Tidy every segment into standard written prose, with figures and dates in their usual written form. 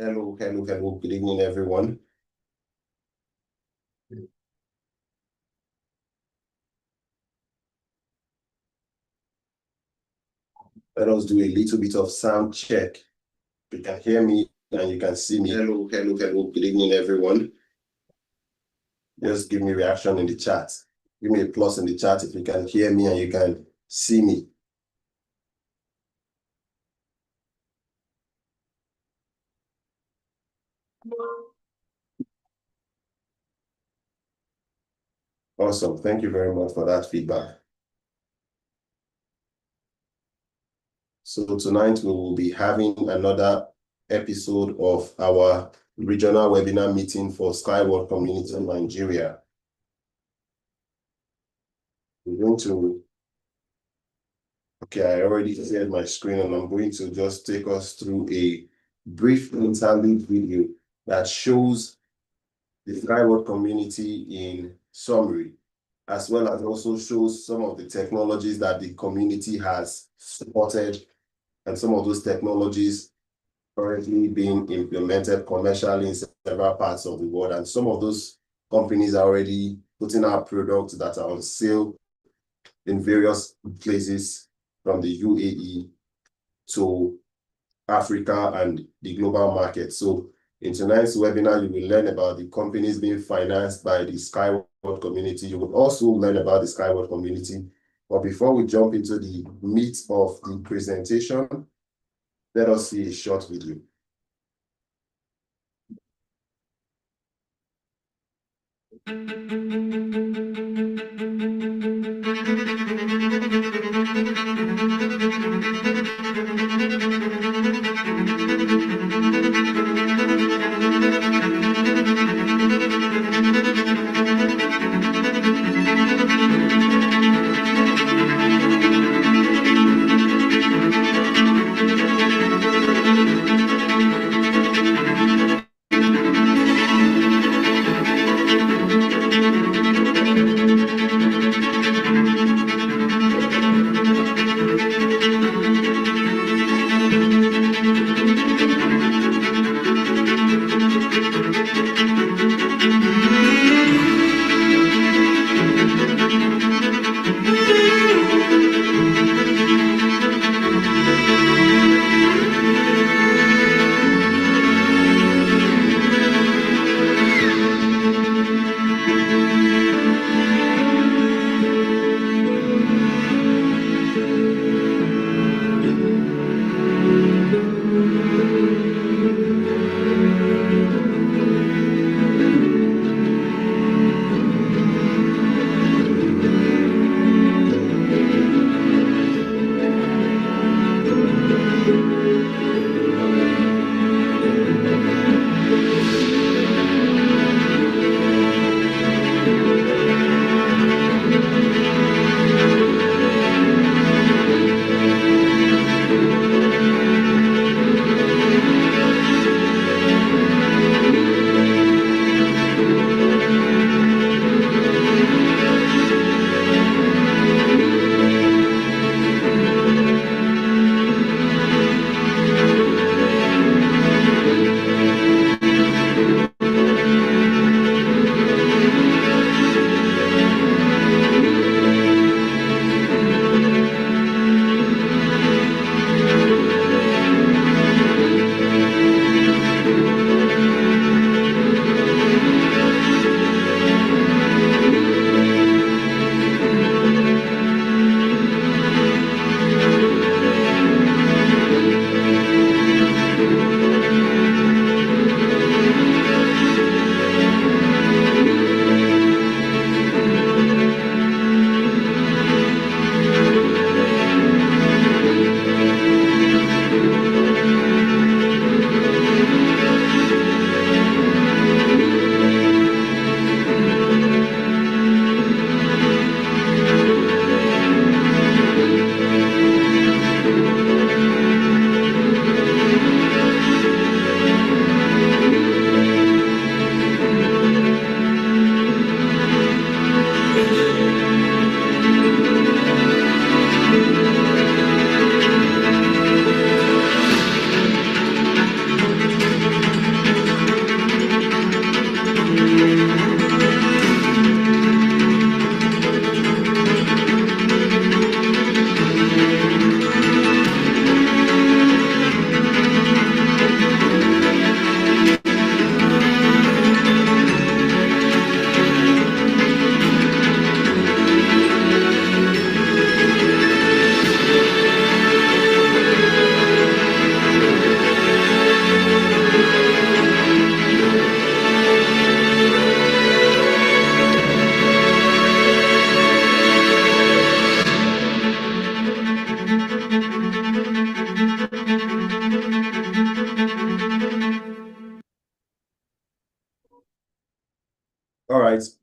Hello, hello, hello. Good evening, everyone. Let us do a little bit of sound check. You can hear me and you can see me. Hello, hello, hello. Good evening, everyone. Just give me reaction in the chat. Give me a plus in the chat if you can hear me and you can see me. Awesome. Thank you very much for that feedback. So tonight we will be having another episode of our regional webinar meeting for Skyward Community in Nigeria. We're going to, I already shared my screen and I'm going to just take us through a brief interlude video that shows the Skyward community in summary, as well as also shows some of the technologies that the community has supported and some of those technologies currently being implemented commercially in several parts of the world. And some of those companies are already putting out products that are on sale in various places from the UAE to Africa and the global market. So in tonight's webinar, you will learn about the companies being financed by the Skyward community. You will also learn about the Skyward community. But before we jump into the meat of the presentation, let us see a short video.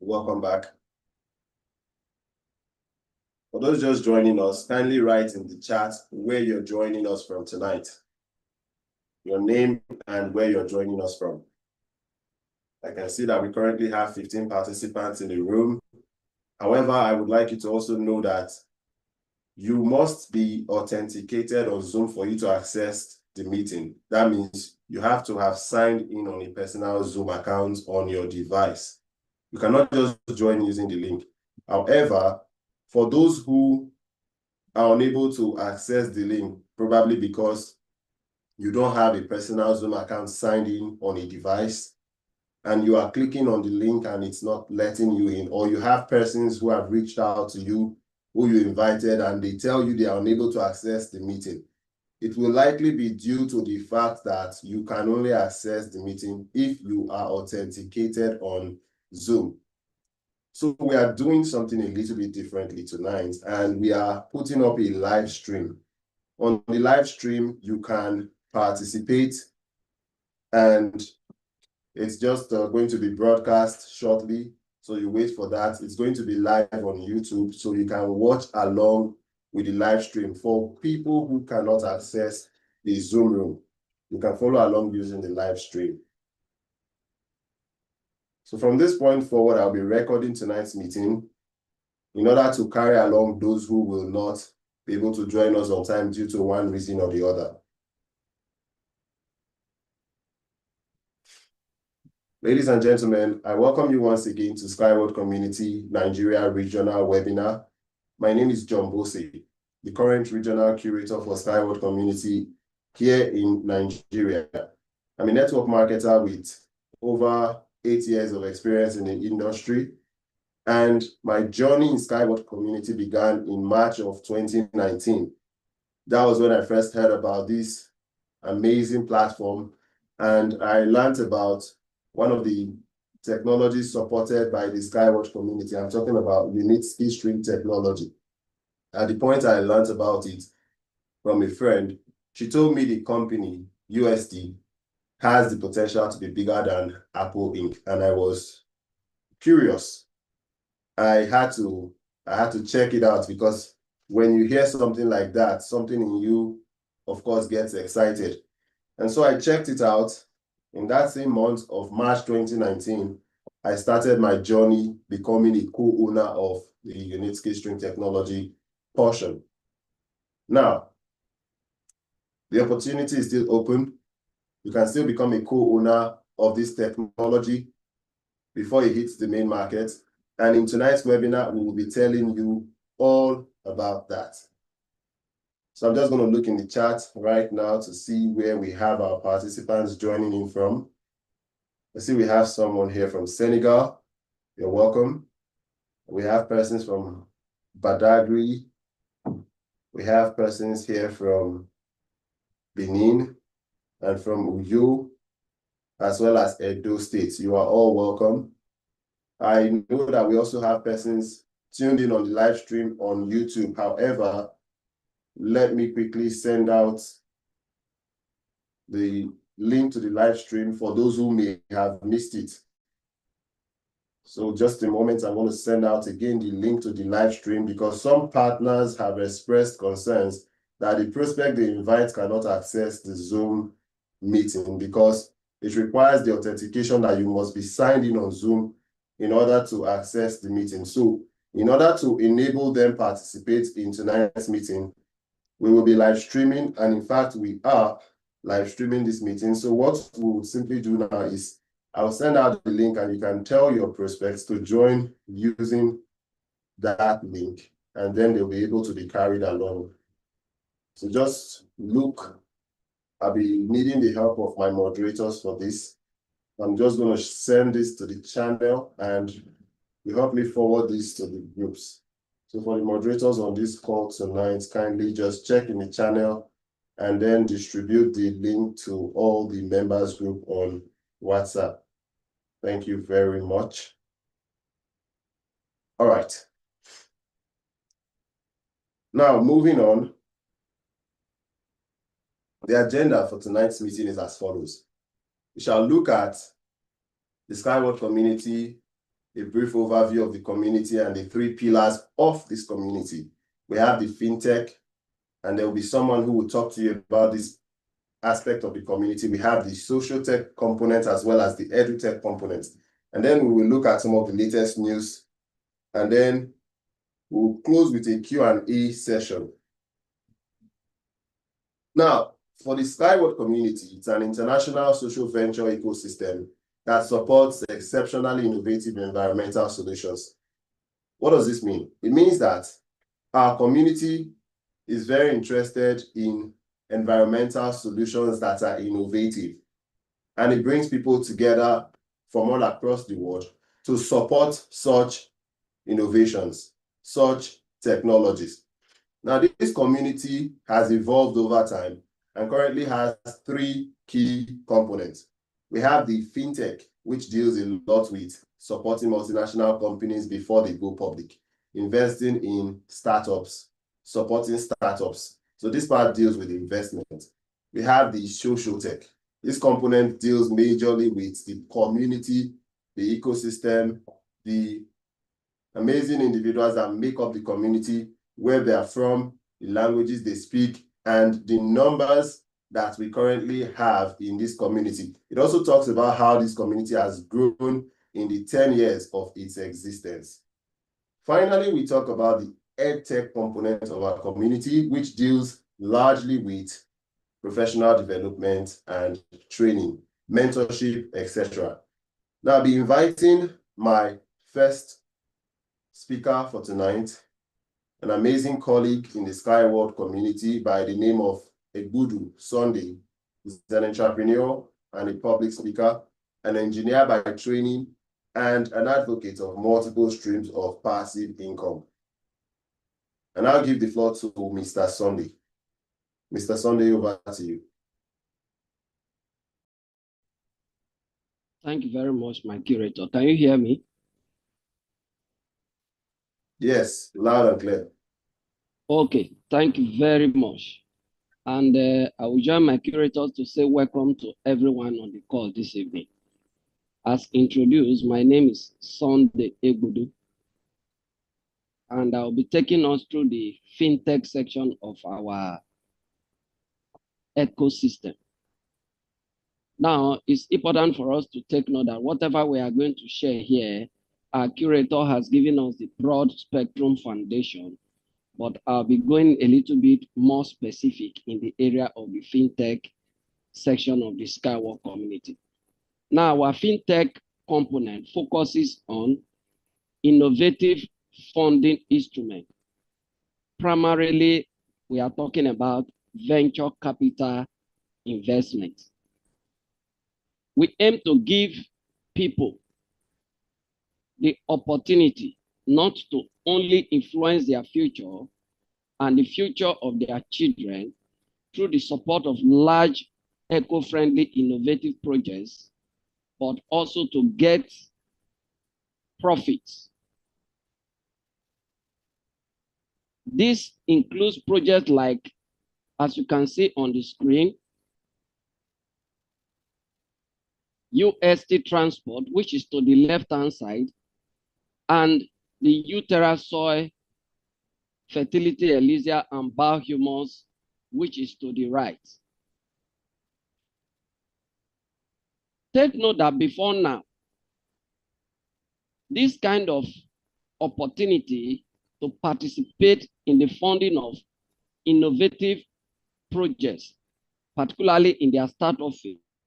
welcome back. For those just joining us, kindly write in the chat where you're joining us from tonight. Your name and where you're joining us from. I can see that we currently have 15 participants in the room. However, I would like you to also know that you must be authenticated on Zoom for you to access the meeting. That means you have to have signed in on a personal Zoom account on your device. You cannot just join using the link. However, for those who are unable to access the link, probably because you don't have a personal Zoom account signed in on a device, and you are clicking on the link and it's not letting you in, or you have persons who have reached out to you, who you invited, and they tell you they are unable to access the meeting, it will likely be due to the fact that you can only access the meeting if you are authenticated on Zoom. So we are doing something a little bit differently tonight, and we are putting up a live stream. On the live stream, you can participate, and it's just going to be broadcast shortly. So you wait for that. It's going to be live on YouTube, so you can watch along with the live stream. For people who cannot access the Zoom room, you can follow along using the live stream. So from this point forward, I'll be recording tonight's meeting in order to carry along those who will not be able to join us on time due to one reason or the other. Ladies and gentlemen, I welcome you once again to Skyward Community Nigeria Regional Webinar. My name is John Bose, the current Regional Curator for Skyward Community here in Nigeria. I'm a network marketer with over 8 years of experience in the industry, and my journey in Skyward Community began in March of 2019. That was when I first heard about this amazing platform, and I learned about one of the technologies supported by the Skyward community. I'm talking about Unitsky String Technology. At the point I learned about it from a friend, she told me the company, USD, has the potential to be bigger than Apple Inc. And I was curious. I had to check it out, because when you hear something like that, something in you, of course, gets excited. And so I checked it out. In that same month of March 2019, I started my journey becoming a co-owner of the Unitsky String Technology portion. Now, the opportunity is still open. You can still become a co-owner of this technology before it hits the main market. And in tonight's webinar, we will be telling you all about that. So I'm just going to look in the chat right now to see where we have our participants joining in from. I see we have someone here from Senegal. You're welcome. We have persons from Badagry. We have persons here from Benin and from Uyo, as well as Edo State. You are all welcome. I know that we also have persons tuned in on the live stream on YouTube. However, let me quickly send out the link to the live stream for those who may have missed it. So just a moment, I want to send out again the link to the live stream, because some partners have expressed concerns that the prospect they invite cannot access the Zoom meeting because it requires the authentication that you must be signed in on Zoom in order to access the meeting. So in order to enable them participate in tonight's meeting, we will be live streaming, and in fact, we are live streaming this meeting. So what we will simply do now is I'll send out the link, and you can tell your prospects to join using that link, and then they'll be able to be carried along. So just look, I'll be needing the help of my moderators for this. I'm just going to send this to the channel, and you help me forward this to the groups. So for the moderators on this call tonight, kindly just check in the channel and then distribute the link to all the members group on WhatsApp. Thank you very much. All right. Now, moving on. The agenda for tonight's meeting is as follows. We shall look at the Skyward community a brief overview of the community and the three pillars of this community. We have the fintech, and there will be someone who will talk to you about this aspect of the community. We have the social tech component as well as the edutech component. And then we will look at some of the latest news, and then we'll close with a Q&A session. Now, for the Skyward community, it's an international social venture ecosystem that supports exceptionally innovative environmental solutions. What does this mean? It means that our community is very interested in environmental solutions that are innovative, and it brings people together from all across the world to support such innovations, such technologies. Now, this community has evolved over time and currently has three key components. We have the fintech, which deals a lot with supporting multinational companies before they go public, investing in startups, supporting startups. So this part deals with investment. We have the social tech. This component deals majorly with the community, the ecosystem, the amazing individuals that make up the community, where they are from, the languages they speak, and the numbers that we currently have in this community. It also talks about how this community has grown in the 10 years of its existence. Finally, we talk about the EdTech component of our community, which deals largely with professional development and training, mentorship, etc. Now, I'll be inviting my first speaker for tonight, an amazing colleague in the Skyward community by the name of Egbudu Sunday. He's an entrepreneur and a public speaker, an engineer by training, and an advocate of multiple streams of passive income. And I'll give the floor to Mr. Sunday. Mr. Sunday, over to you. Thank you very much, my curator. Can you hear me? Yes, loud and clear. Okay, thank you very much. And I will join my curators to say welcome to everyone on the call this evening. As introduced, my name is Sunday Egbudu, and I'll be taking us through the fintech section of our ecosystem. Now, it's important for us to take note that whatever we are going to share here, our curator has given us the broad spectrum foundation, but I'll be going a little bit more specific in the area of the fintech section of the Skyward community. Now, our fintech component focuses on innovative funding instruments. Primarily, we are talking about venture capital investments. We aim to give people the opportunity not to only influence their future and the future of their children through the support of large, eco-friendly, innovative projects, but also to get profits. This includes projects like, as you can see on the screen, UST Transport, which is to the left-hand side, and the Utera Soil, Fertility Elysia, and Biohumus, which is to the right. Take note that before now, this kind of opportunity to participate in the funding of innovative projects, particularly in their startup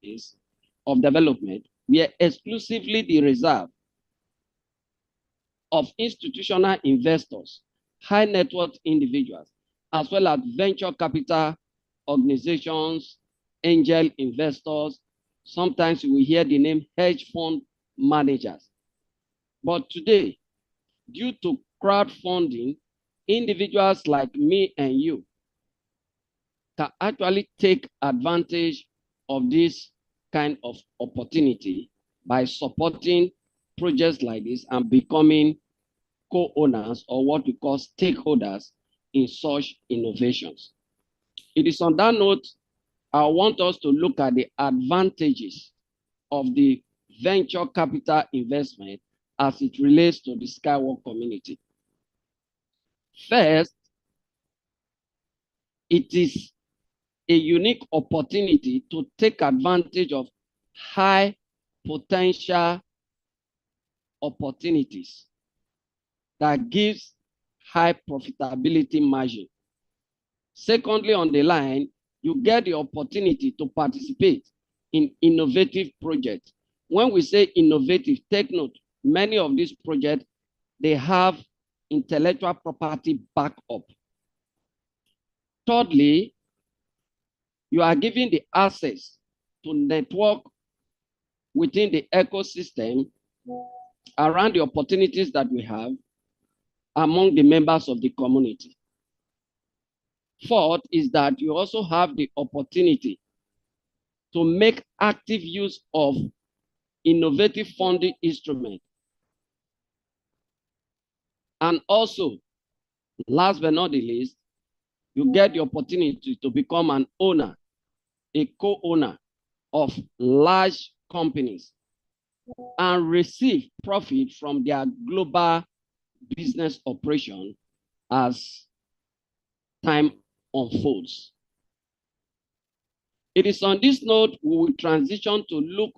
phase of development, were exclusively the reserve of institutional investors, high net worth individuals, as well as venture capital organizations, angel investors. Sometimes we hear the name hedge fund managers. But today, due to crowdfunding, individuals like me and you can actually take advantage of this kind of opportunity by supporting projects like this and becoming co-owners, or what we call stakeholders, in such innovations. It is on that note, I want us to look at the advantages of the venture capital investment as it relates to the Skywalk community. First, it is a unique opportunity to take advantage of high potential opportunities that gives high profitability margin. Secondly, on the line, you get the opportunity to participate in innovative projects. When we say innovative, take note, many of these projects, they have intellectual property backup. Thirdly, you are given the access to network within the ecosystem around the opportunities that we have among the members of the community. Fourth is that you also have the opportunity to make active use of innovative funding instruments. And also, last but not the least, you get the opportunity to become an owner, a co-owner of large companies and receive profit from their global business operation as time unfolds. It is on this note we will transition to look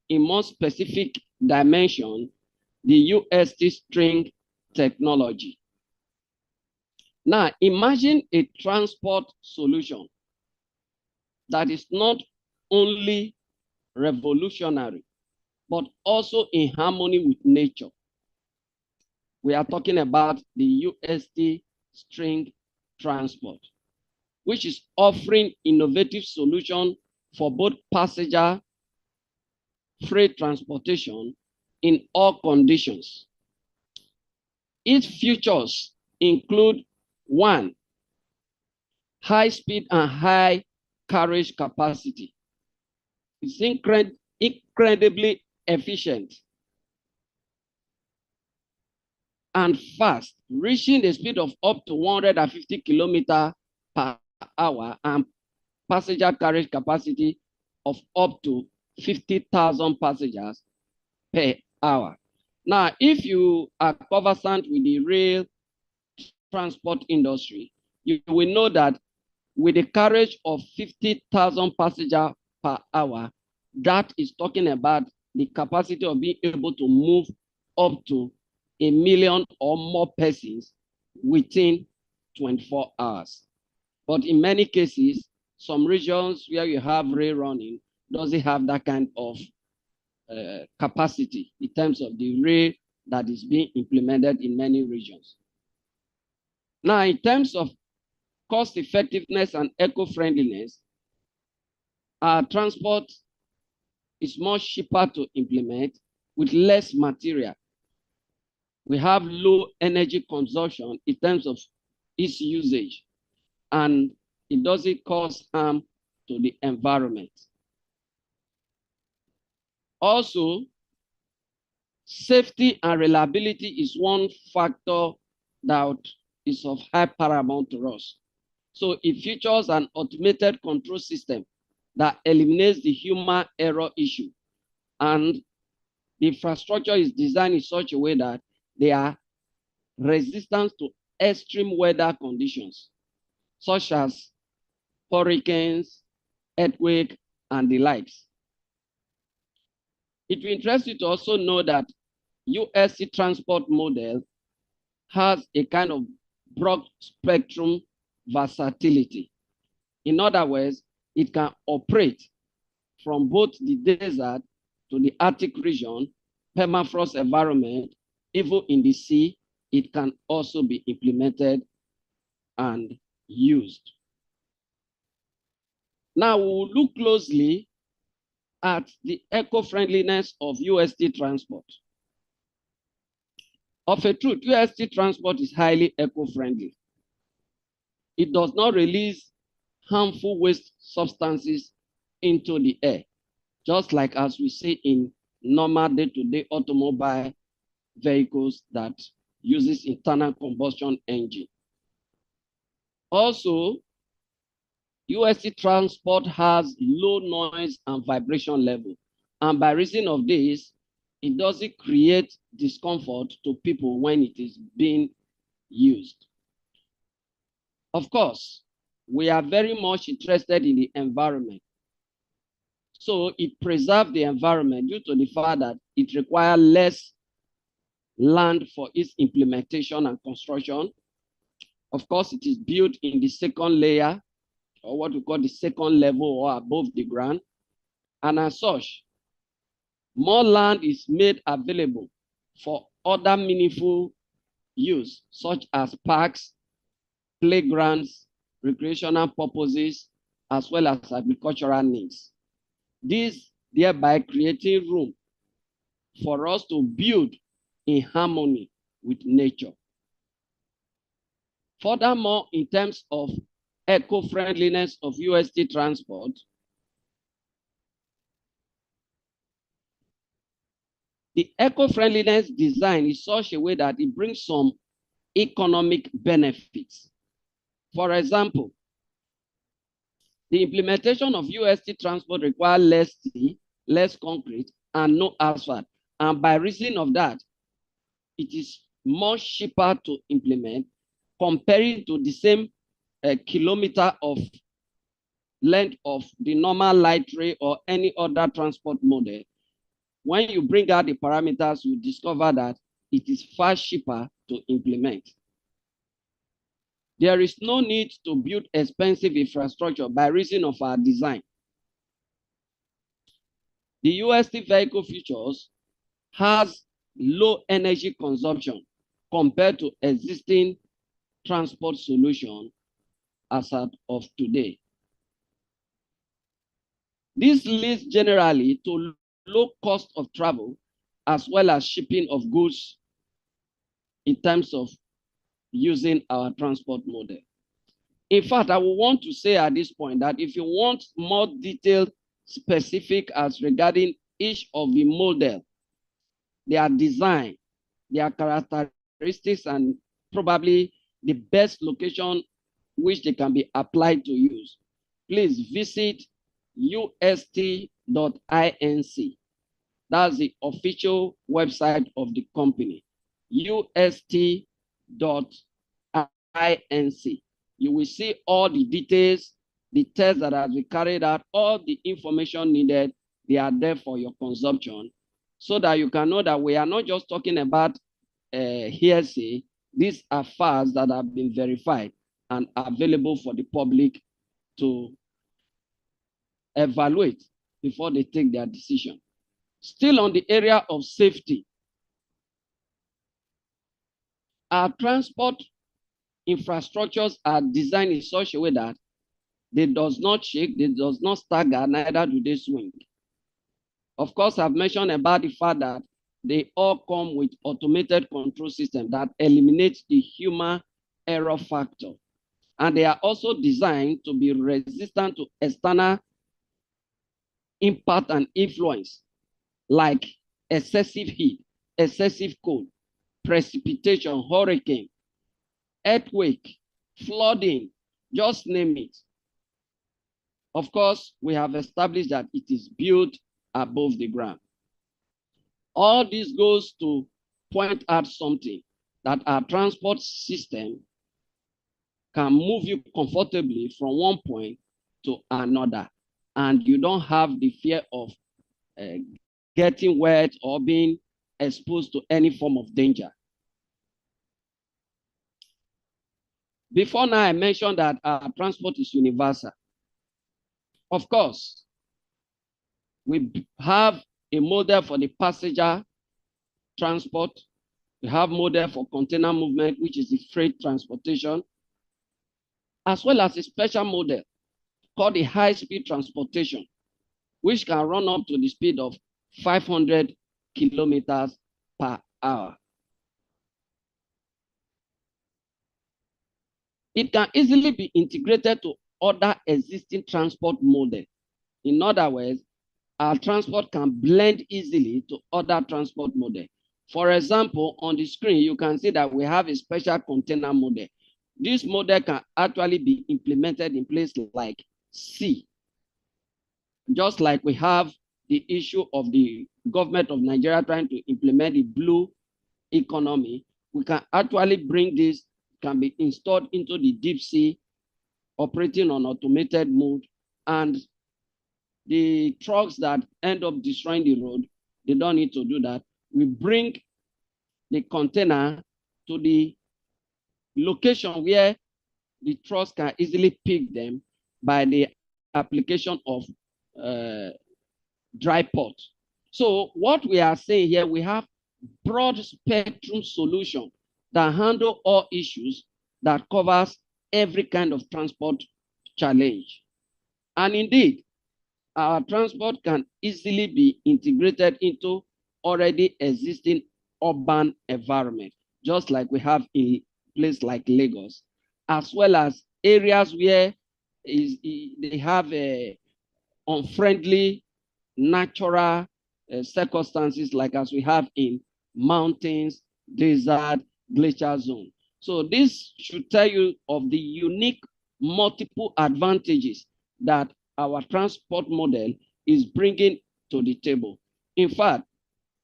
in more specific dimension the UST string technology. Now, imagine a transport solution that is not only revolutionary, but also in harmony with nature. We are talking about the UST string transport, which is offering innovative solutions for both passenger freight transportation in all conditions. Its features include one, high speed and high carriage capacity. It's incredibly efficient and fast, reaching a speed of up to 150 kilometers per hour and passenger carriage capacity of up to 50,000 passengers per hour. Now, if you are conversant with the rail transport industry, you will know that with a carriage of 50,000 passengers per hour, that is talking about the capacity of being able to move up to 1 million or more persons within 24 hours. But in many cases, some regions where you have rail running doesn't have that kind of capacity in terms of the rail that is being implemented in many regions. Now, in terms of cost effectiveness and eco-friendliness, our transport is much cheaper to implement with less material. We have low energy consumption in terms of its usage, and it doesn't cause harm to the environment. Also, safety and reliability is one factor that is of high paramount to us. So it features an automated control system that eliminates the human error issue. And the infrastructure is designed in such a way that they are resistant to extreme weather conditions, such as hurricanes, earthquakes, and the likes. It will interest you to also know that USC transport model has a kind of broad spectrum versatility. In other words, it can operate from both the desert to the Arctic region, permafrost environment, even in the sea. It can also be implemented and used. Now we'll look closely at the eco-friendliness of UST transport. Of a truth, UST transport is highly eco-friendly. It does not release harmful waste substances into the air, just like as we see in normal day-to-day automobile vehicles that uses internal combustion engine. Also, UST transport has low noise and vibration level. And by reason of this, it doesn't create discomfort to people when it is being used. Of course, we are very much interested in the environment. So it preserves the environment due to the fact that it requires less land for its implementation and construction. Of course, it is built in the second layer, or what we call the second level or above the ground. And as such, more land is made available for other meaningful use, such as parks, playgrounds, recreational purposes, as well as agricultural needs. This thereby creating room for us to build in harmony with nature. Furthermore, in terms of eco-friendliness of UST transport, the eco-friendliness design is such a way that it brings some economic benefits. For example, the implementation of UST transport requires less steel, less concrete, and no asphalt. And by reason of that, it is much cheaper to implement comparing to the same kilometer of length of the normal light rail or any other transport model. When you bring out the parameters, you discover that it is far cheaper to implement. There is no need to build expensive infrastructure by reason of our design. The UST vehicle features has low energy consumption compared to existing transport solution as of today. This leads generally to low cost of travel as well as shipping of goods in terms of using our transport model. In fact, I would want to say at this point that if you want more detailed specific as regarding each of the model, their design, their characteristics, and probably the best location which they can be applied to use, please visit ust.inc. That's the official website of the company, ust.inc. You will see all the details, the tests that have been carried out, all the information needed. They are there for your consumption so that you can know that we are not just talking about hearsay. These are facts that have been verified and available for the public to evaluate before they take their decision. Still on the area of safety, our transport infrastructures are designed in such a way that they does not shake, they does not stagger, neither do they swing. Of course, I've mentioned about the fact that they all come with automated control system that eliminates the human error factor. And they are also designed to be resistant to external impact and influence, like excessive heat, excessive cold, precipitation, hurricane, earthquake, flooding, just name it. Of course, we have established that it is built above the ground. All this goes to point out something, that our transport system can move you comfortably from one point to another, and you don't have the fear of getting wet or being exposed to any form of danger. Before now, I mentioned that our transport is universal. Of course, we have a model for the passenger transport. We have model for container movement, which is the freight transportation, as well as a special model called the high-speed transportation, which can run up to the speed of 500 kilometers per hour. It can easily be integrated to other existing transport models. In other words, our transport can blend easily to other transport models. For example, on the screen, you can see that we have a special container model. This model can actually be implemented in places like sea, just like we have the issue of the government of Nigeria trying to implement the blue economy, we can actually bring this, can be installed into the deep sea, operating on automated mode, and the trucks that end up destroying the road, they don't need to do that. We bring the container to the location where the trucks can easily pick them by the application of dry port. So what we are saying here, we have broad spectrum solution that handle all issues, that covers every kind of transport challenge. And indeed, our transport can easily be integrated into already existing urban environment, just like we have in places like Lagos, as well as areas where they have unfriendly natural circumstances, like as we have in mountains, desert, glacial zone. So this should tell you of the unique multiple advantages that our transport model is bringing to the table. In fact,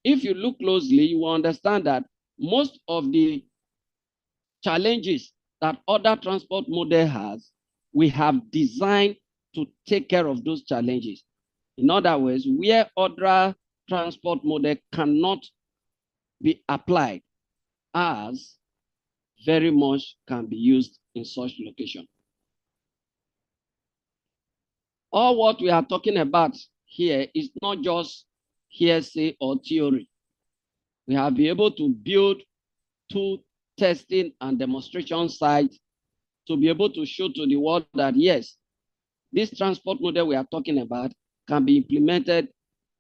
if you look closely, you will understand that most of the challenges that other transport model has, we have designed to take care of those challenges. In other words, where other transport model cannot be applied, as very much can be used in such location. All what we are talking about here is not just hearsay or theory. We have been able to build 2 testing and demonstration sites to be able to show to the world that yes, this transport model we are talking about can be implemented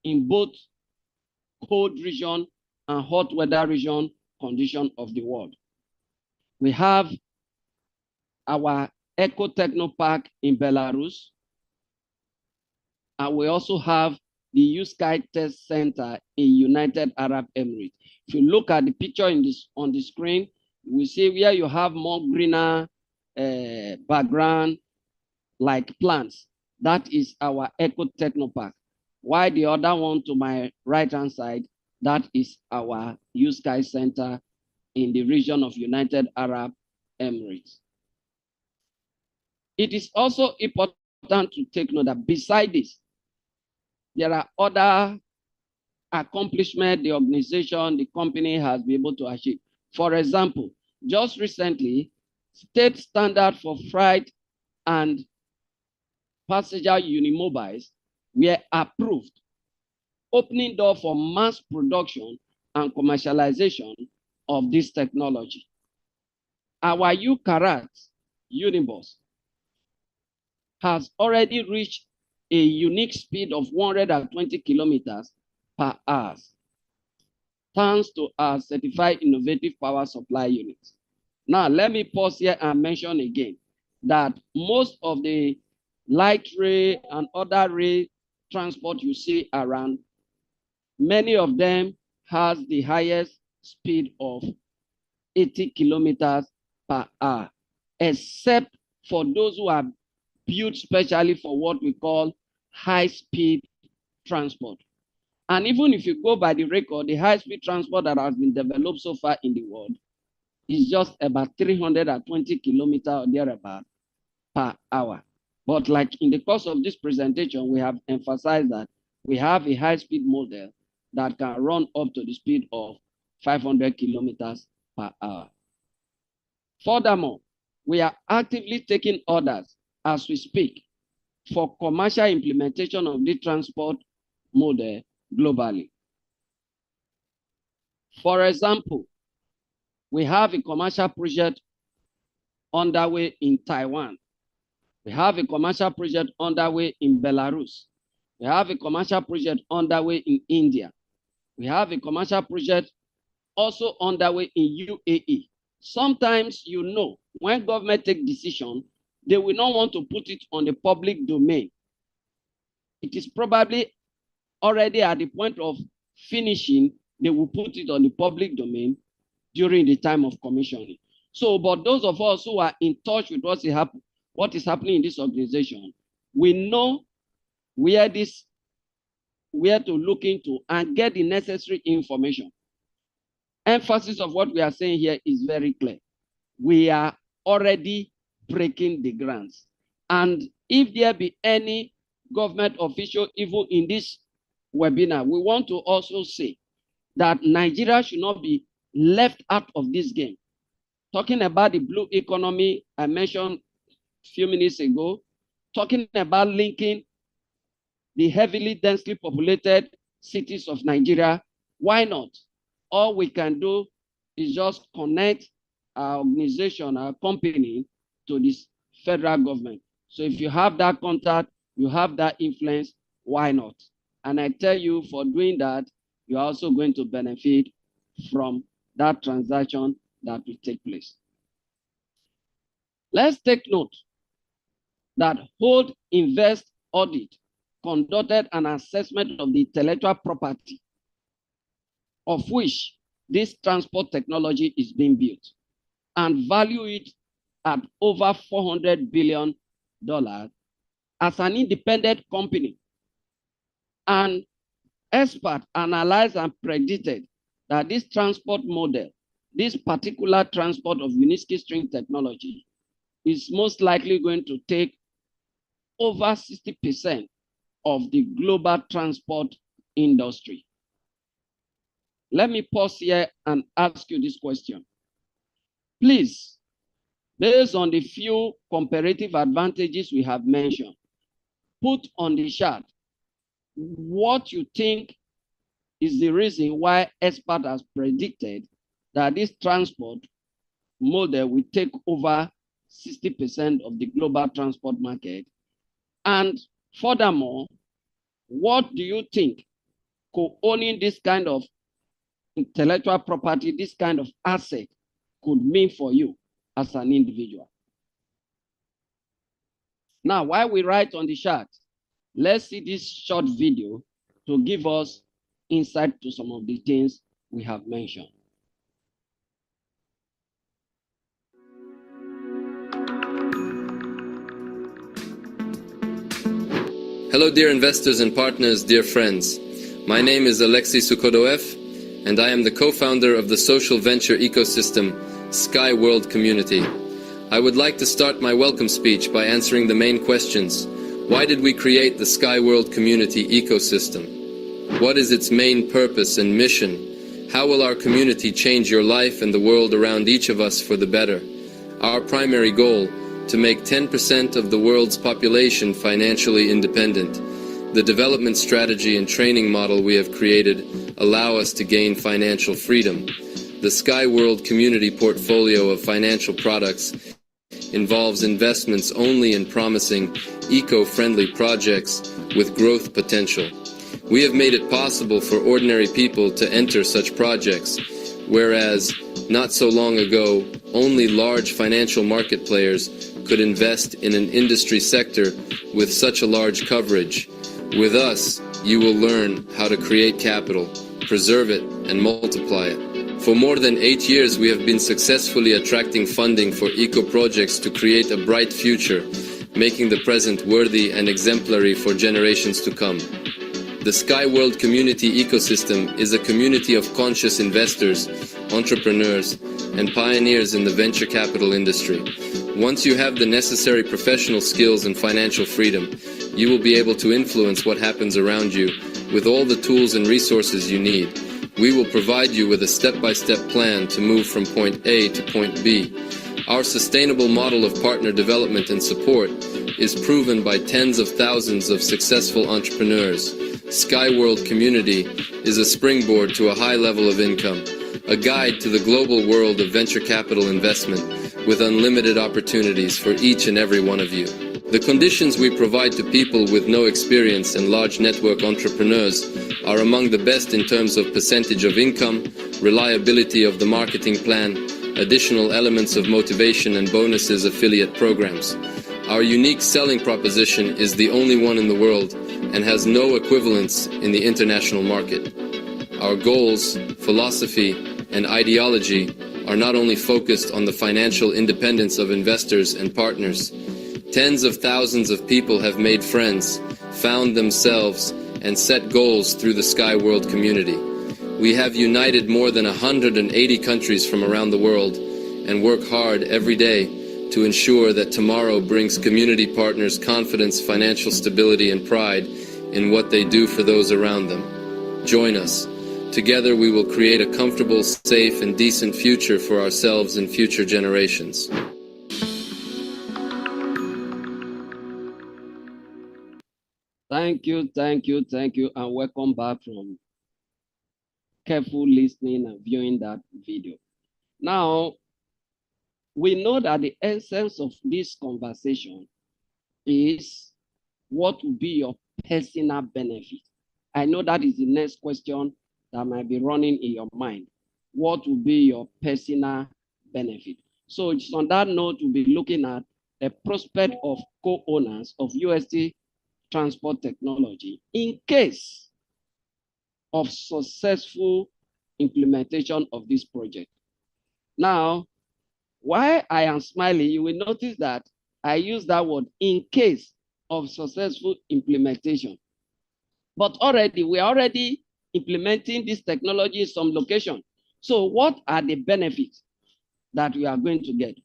in both cold region and hot weather region condition of the world. We have our Eco Techno Park in Belarus, and we also have the Unitsky Test Center in United Arab Emirates. If you look at the picture in this on the screen, we see where you have more greener background like plants. That is our Eco Techno Park. While the other one to my right-hand side, that is our Unitsky Center in the region of United Arab Emirates. It is also important to take note that beside this, there are other accomplishments the organization, the company has been able to achieve. For example, just recently, state standard for freight and passenger unimobiles were approved, opening door for mass production and commercialization of this technology. Our U-Karat Unibus has already reached a unique speed of 120 kilometers per hour, thanks to our certified innovative power supply units. Now, let me pause here and mention again that most of the light rail and other rail transport you see around, many of them has the highest speed of 80 kilometers per hour, except for those who are built specially for what we call high-speed transport. And even if you go by the record, the high-speed transport that has been developed so far in the world is just about 320 kilometers or thereabout per hour. But like in the course of this presentation, we have emphasized that we have a high-speed model that can run up to the speed of 500 kilometers per hour. Furthermore, we are actively taking orders as we speak for commercial implementation of the transport model globally. For example, we have a commercial project underway in Taiwan. We have a commercial project underway in Belarus. We have a commercial project underway in India. We have a commercial project also underway in UAE. Sometimes, you know, when government take decision, they will not want to put it on the public domain. It is probably already at the point of finishing, they will put it on the public domain during the time of commissioning. So, but those of us who are in touch with what is happening in this organization, we know where this where to look into and get the necessary information. Emphasis of what we are saying here is very clear. We are already breaking the grounds. And if there be any government official, even in this webinar, we want to also say that Nigeria should not be left out of this game. Talking about the blue economy I mentioned a few minutes ago, talking about linking the heavily densely populated cities of Nigeria, why not? All we can do is just connect our organization, our company to this federal government. So if you have that contact, you have that influence, why not? And I tell you, for doing that, you're also going to benefit from that transaction that will take place. Let's take note that Hold Invest Audit conducted an assessment of the intellectual property of which this transport technology is being built and value it at over $400 billion as an independent company. And experts analyzed and predicted that this transport model, this particular transport of Unitsky String Technology, is most likely going to take over 60% of the global transport industry. Let me pause here and ask you this question. Please, based on the few comparative advantages we have mentioned, put on the chart what you think is the reason why experts have predicted that this transport model will take over 60% of the global transport market. And furthermore, what do you think co-owning this kind of intellectual property, this kind of asset, could mean for you as an individual? Now, while we write on the chart, let's see this short video to give us insight to some of the things we have mentioned. Hello, dear investors and partners, dear friends. My name is Alexei Sukhodoev, and I am the co-founder of the social venture ecosystem Sky World Community. I would like to start my welcome speech by answering the main questions. Why did we create the Sky World Community ecosystem? What is its main purpose and mission? How will our community change your life and the world around each of us for the better? Our primary goal: to make 10% of the world's population financially independent. The development strategy and training model we have created allow us to gain financial freedom. The Sky World Community portfolio of financial products involves investments only in promising, eco-friendly projects with growth potential. We have made it possible for ordinary people to enter such projects, whereas, not so long ago, only large financial market players could invest in an industry sector with such a large coverage. With us, you will learn how to create capital, preserve it, and multiply it. For more than 8 years, we have been successfully attracting funding for eco-projects to create a bright future, making the present worthy and exemplary for generations to come. The Sky World Community ecosystem is a community of conscious investors, entrepreneurs, and pioneers in the venture capital industry. Once you have the necessary professional skills and financial freedom, you will be able to influence what happens around you with all the tools and resources you need. We will provide you with a step-by-step plan to move from point A to point B. Our sustainable model of partner development and support is proven by tens of thousands of successful entrepreneurs. Sky World Community is a springboard to a high level of income, a guide to the global world of venture capital investment with unlimited opportunities for each and every one of you. The conditions we provide to people with no experience and large network entrepreneurs are among the best in terms of percentage of income, reliability of the marketing plan, additional elements of motivation and bonuses, affiliate programs. Our unique selling proposition is the only one in the world and has no equivalents in the international market. Our goals, philosophy, and ideology are not only focused on the financial independence of investors and partners. Tens of thousands of people have made friends, found themselves, and set goals through the Sky World community. We have united more than 180 countries from around the world and work hard every day to ensure that tomorrow brings community partners confidence, financial stability, and pride in what they do for those around them. Join us. Together we will create a comfortable, safe, and decent future for ourselves and future generations. Thank you, and welcome back from careful listening and viewing that video. Now, we know that the essence of this conversation is what will be your personal benefit. I know that is the next question that might be running in your mind. What will be your personal benefit? So it's on that note, we'll be looking at the prospect of co-owners of UST Transport Technology in case of successful implementation of this project. Now, while I am smiling, you will notice that I use that word in case of successful implementation. But already, we are already implementing this technology in some location. So what are the benefits that we are going to get?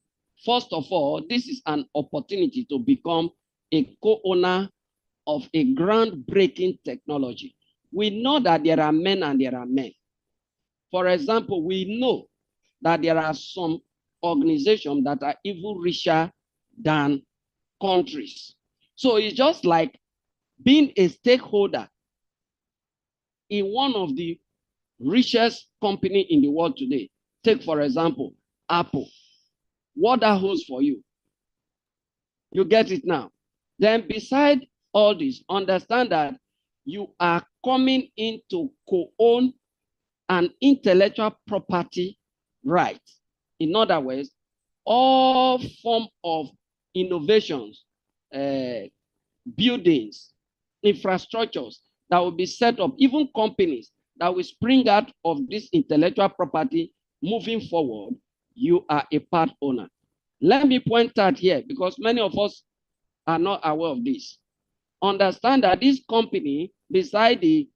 First of all, this is an opportunity to become a co-owner of a groundbreaking technology. We know that there are men and there are men. For example, we know that there are some organizations that are even richer than countries. So it's just like being a stakeholder in one of the richest company in the world today. Take, for example, Apple. What that holds for you? You get it now. Then beside all this, understand that you are coming in to co-own an intellectual property right. In other words, all form of innovations, buildings, infrastructures that will be set up, even companies that will spring out of this intellectual property moving forward, you are a part owner. Let me point out here, because many of us are not aware of this. Understand that this company, beside the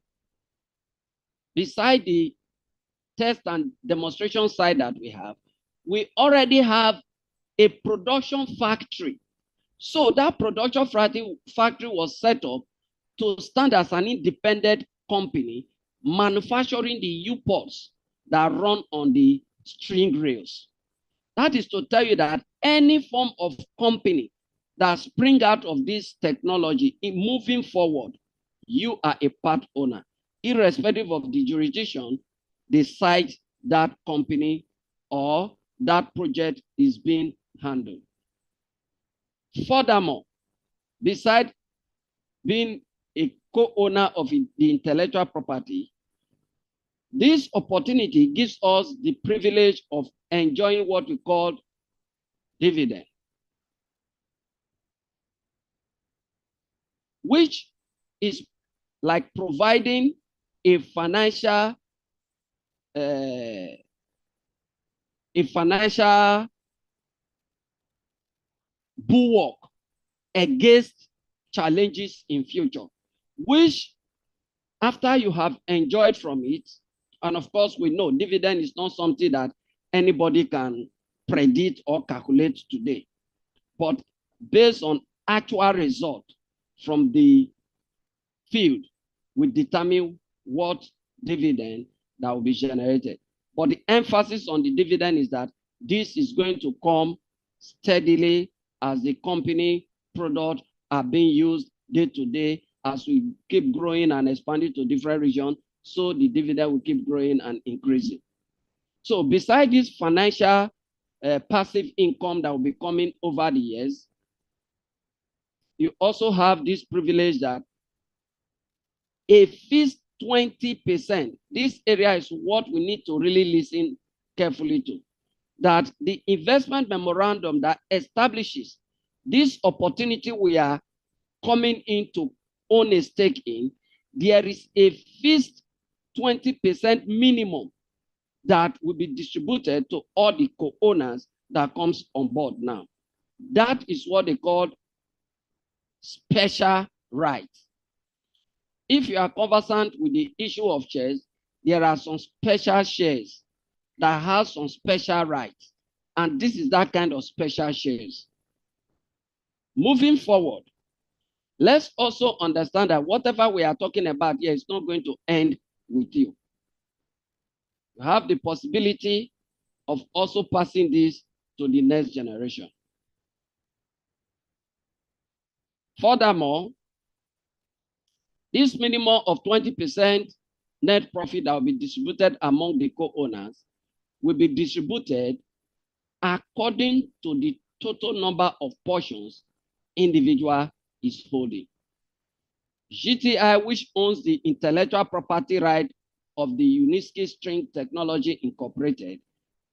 test and demonstration side that we already have a production factory. So that production factory was set up to stand as an independent company manufacturing the U-ports that run on the string rails. That is to tell you that any form of company that spring out of this technology in moving forward, you are a part owner, irrespective of the jurisdiction, the site that company or that project is being handled. Furthermore, besides being a co-owner of the intellectual property, this opportunity gives us the privilege of enjoying what we call dividend, which is like providing a financial bulwark against challenges in future, which after you have enjoyed from it, and of course we know dividend is not something that anybody can predict or calculate today, but based on actual result from the field, we determine what dividend that will be generated. But the emphasis on the dividend is that this is going to come steadily as the company product are being used day to day. As we keep growing and expanding to different regions, so the dividend will keep growing and increasing. So besides this financial passive income that will be coming over the years, you also have this privilege that a fixed 20%, this area is what we need to really listen carefully to, that the investment memorandum that establishes this opportunity we are coming in to own a stake in, there is a fixed 20% minimum that will be distributed to all the co-owners that comes on board now. That is what they call special rights. If you are conversant with the issue of shares, there are some special shares that have some special rights. And this is that kind of special shares. Moving forward, let's also understand that whatever we are talking about here is not going to end with you. You have the possibility of also passing this to the next generation. Furthermore, this minimum of 20% net profit that will be distributed among the co-owners will be distributed according to the total number of portions individual is holding. GTI, which owns the intellectual property right of the Unitsky String Technology Inc,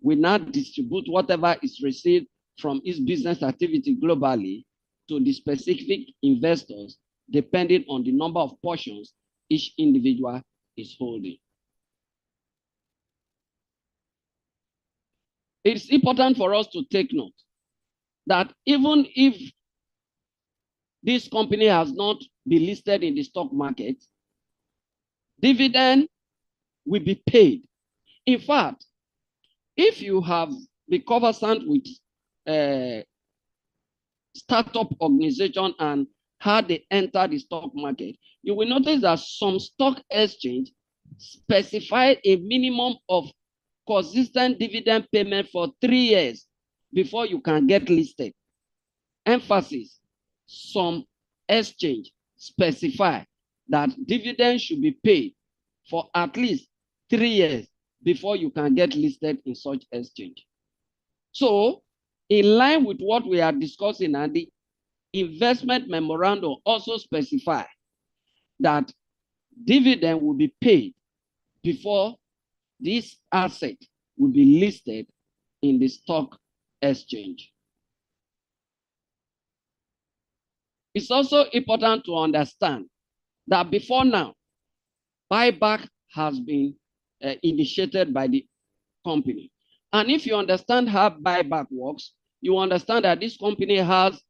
will now distribute whatever is received from its business activity globally to the specific investors, depending on the number of portions each individual is holding. It's important for us to take note that even if this company has not been listed in the stock market, dividend will be paid. In fact, if you have been conversant with a startup organization and how they enter the stock market, you will notice that some stock exchange specify a minimum of consistent dividend payment for 3 years before you can get listed. Emphasis, some exchange specify that dividends should be paid for at least 3 years before you can get listed in such exchange. So, in line with what we are discussing, and the investment memorandum also specify that dividend will be paid before this asset will be listed in the stock exchange. It's also important to understand that before now, buyback has been initiated by the company. And if you understand how buyback works, you understand that this company has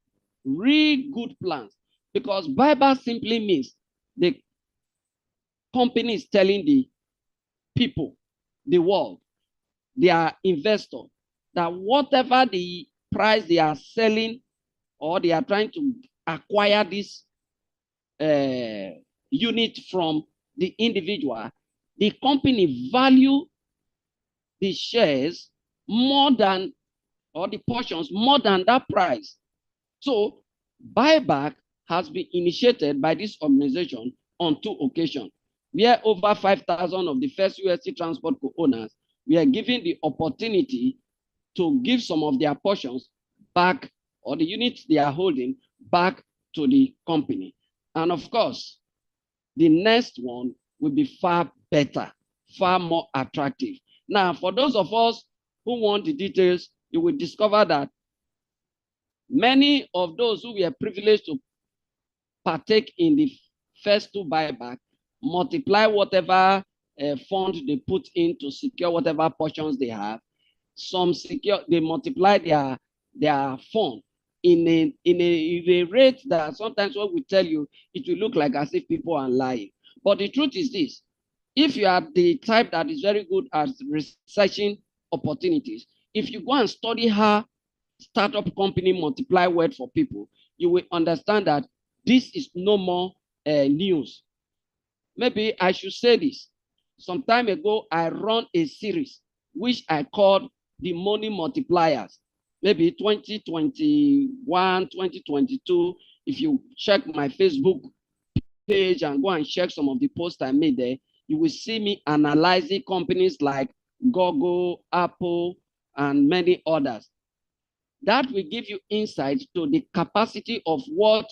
really good plans, because buyback simply means the company is telling the people, the world, their investor, that whatever the price they are selling or they are trying to acquire this unit from the individual, the company value the shares more than, or the portions more than that price. So buyback has been initiated by this organization on 2 occasions, where over 5,000 of the first USC transport co-owners were given the opportunity to give some of their portions back, or the units they are holding back to the company. And of course, the next one will be far better, far more attractive. Now, for those of us who want the details, you will discover that many of those who were privileged to partake in the first 2 buyback multiply whatever fund they put in to secure whatever portions they have. Some secure, they multiply their fund in a rate that sometimes what we tell you, it will look like as if people are lying. But the truth is this: if you are the type that is very good at researching opportunities, if you go and study how startup company multiply wealth for people, you will understand that this is no more news. Maybe I should say this. Some time ago, I run a series which I called the money multipliers. Maybe 2021, 2022. If you check my Facebook page and go and check some of the posts I made there, you will see me analyzing companies like Google, Apple, and many others. That will give you insight to the capacity of what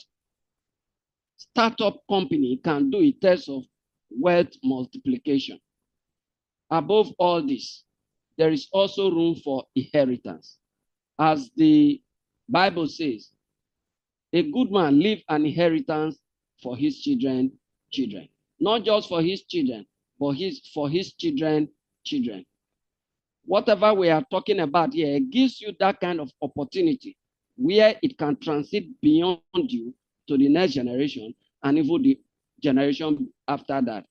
startup company can do in terms of wealth multiplication. Above all this, there is also room for inheritance. As the Bible says, a good man leave an inheritance for his children. Not just for his children, but for his children. Whatever we are talking about here gives you that kind of opportunity where it can transit beyond you to the next generation and even generation after that.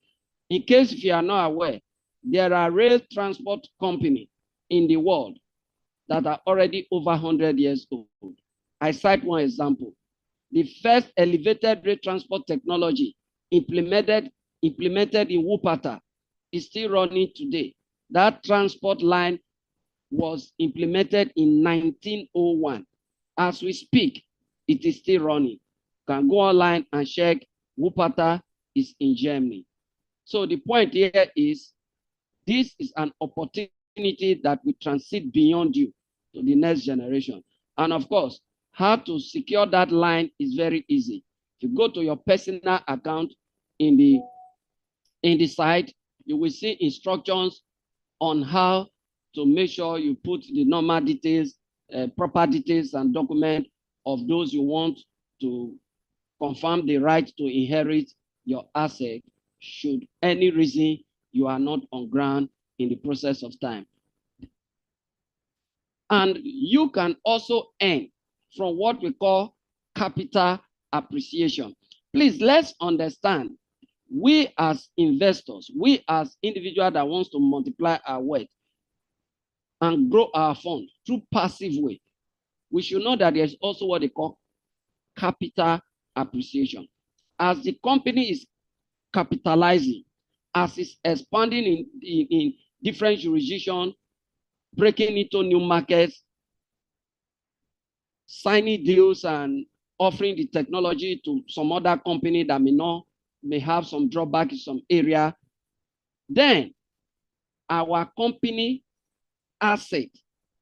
In case if you are not aware, there are rail transport companies in the world that are already over 100 years old. I cite one example. The first elevated rail transport technology implemented in Wuppertal is still running today. That transport line was implemented in 1901. As we speak, it is still running. You can go online and check. Wuppertal is in Germany. So the point here is, this is an opportunity that will transit beyond you to the next generation. And of course, how to secure that line is very easy. If you go to your personal account in the site, you will see instructions on how to make sure you put the normal details, proper details and document of those you want to confirm the right to inherit your asset should any reason you are not on ground in the process of time. And you can also earn from what we call capital appreciation. Please, let's understand, we as investors, we as individuals that wants to multiply our wealth and grow our fund through passive way, we should know that there's also what they call capital appreciation. As the company is capitalizing, as it's expanding in different jurisdictions, breaking into new markets, signing deals and offering the technology to some other company that may have some drawback in some area, then our company asset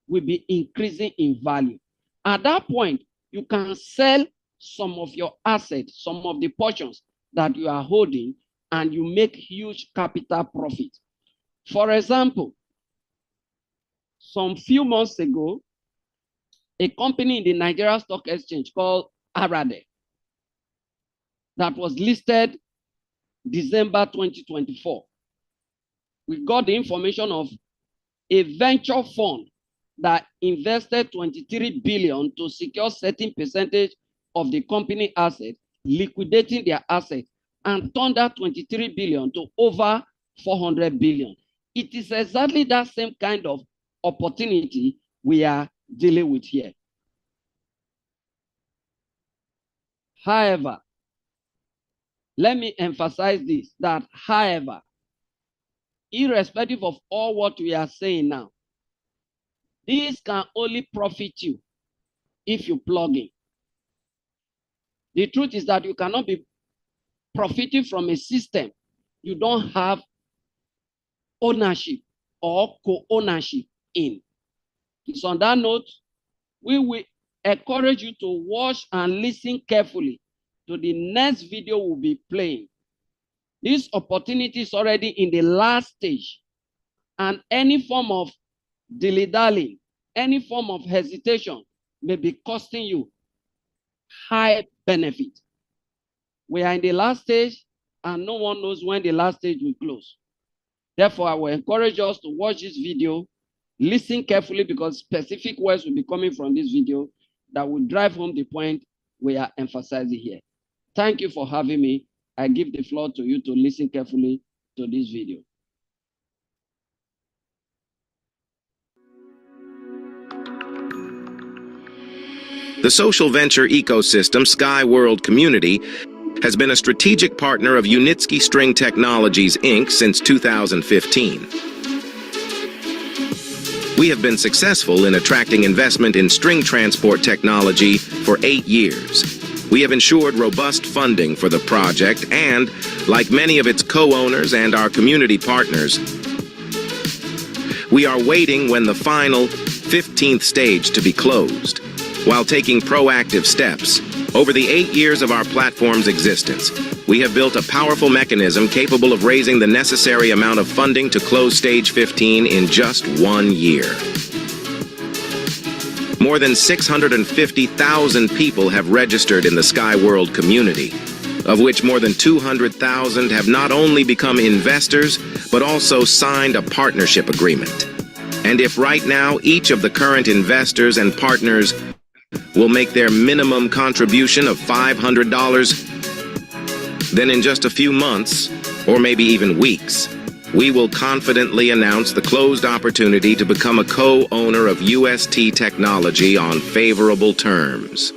will be increasing in value. At that point, you can sell some of your assets, some of the portions that you are holding, and you make huge capital profit. For example, some few months ago, a company in the Nigeria Stock Exchange called Arade that was listed December 2024. We got the information of a venture fund that invested 23 billion to secure certain percentage of the company asset, liquidating their assets, and turned that 23 billion to over 400 billion. It is exactly that same kind of opportunity we are dealing with here. However, let me emphasize this, that however, irrespective of all what we are saying now, this can only profit you if you plug in. The truth is that you cannot be profiting from a system you don't have ownership or co-ownership in. So on that note, we will encourage you to watch and listen carefully to the next video we'll be playing. This opportunity is already in the last stage, and any form of dilly-dallying, any form of hesitation may be costing you high benefit. We are in the last stage, and no one knows when the last stage will close. Therefore, I will encourage us to watch this video, listen carefully, because specific words will be coming from this video that will drive home the point we are emphasizing here. Thank you for having me. I give the floor to you to listen carefully to this video. The social venture ecosystem Sky World Community has been a strategic partner of Unitsky String Technologies Inc. since 2015. We have been successful in attracting investment in string transport technology for 8 years. We have ensured robust funding for the project and, like many of its co-owners and our community partners, we are waiting when the final 15th stage to be closed, while taking proactive steps. Over the 8 years of our platform's existence, we have built a powerful mechanism capable of raising the necessary amount of funding to close stage 15 in just 1 year. More than 650,000 people have registered in the Sky World community, of which more than 200,000 have not only become investors, but also signed a partnership agreement. And if right now each of the current investors and partners will make their minimum contribution of $500, then in just a few months, or maybe even weeks, we will confidently announce the closed opportunity to become a co-owner of UST Technology on favorable terms.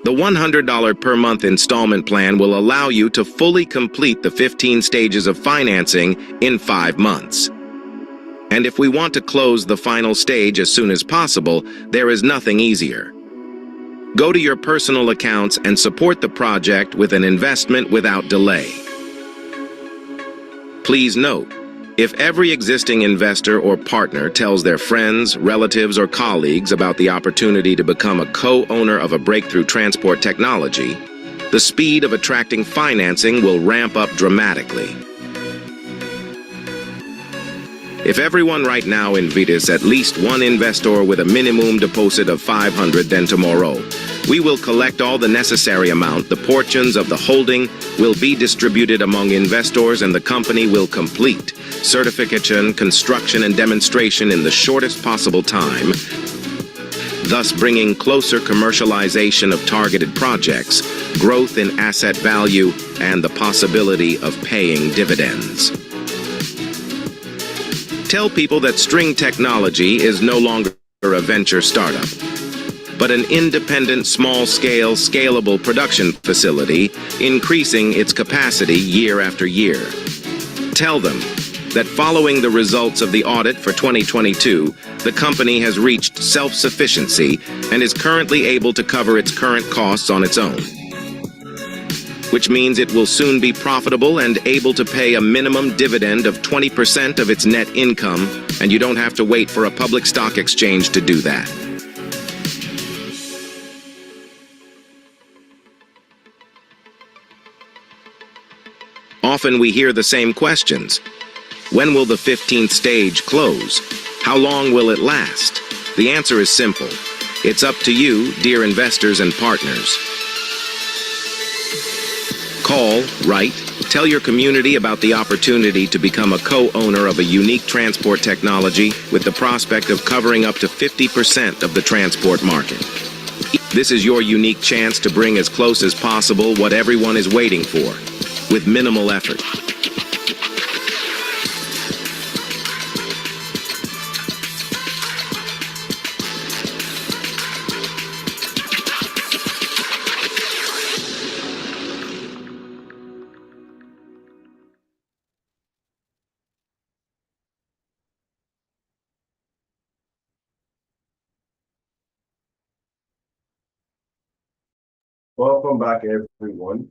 The $100 per month installment plan will allow you to fully complete the 15 stages of financing in 5 months. And if we want to close the final stage as soon as possible, there is nothing easier. Go to your personal accounts and support the project with an investment without delay. Please note, if every existing investor or partner tells their friends, relatives, or colleagues about the opportunity to become a co-owner of a breakthrough transport technology, the speed of attracting financing will ramp up dramatically. If everyone right now invites at least one investor with a minimum deposit of 500, then tomorrow, we will collect all the necessary amount. The portions of the holding will be distributed among investors and the company will complete certification, construction, and demonstration in the shortest possible time, thus bringing closer commercialization of targeted projects, growth in asset value, and the possibility of paying dividends. Tell people that String Technology is no longer a venture startup, but an independent, small-scale, scalable production facility, increasing its capacity year after year. Tell them that following the results of the audit for 2022, the company has reached self-sufficiency and is currently able to cover its current costs on its own, which means it will soon be profitable and able to pay a minimum dividend of 20% of its net income, and you don't have to wait for a public stock exchange to do that. Often we hear the same questions. When will the 15th stage close? How long will it last? The answer is simple. It's up to you, dear investors and partners. Call, write, tell your community about the opportunity to become a co-owner of a unique transport technology with the prospect of covering up to 50% of the transport market. This is your unique chance to bring as close as possible what everyone is waiting for, with minimal effort. Welcome back, everyone.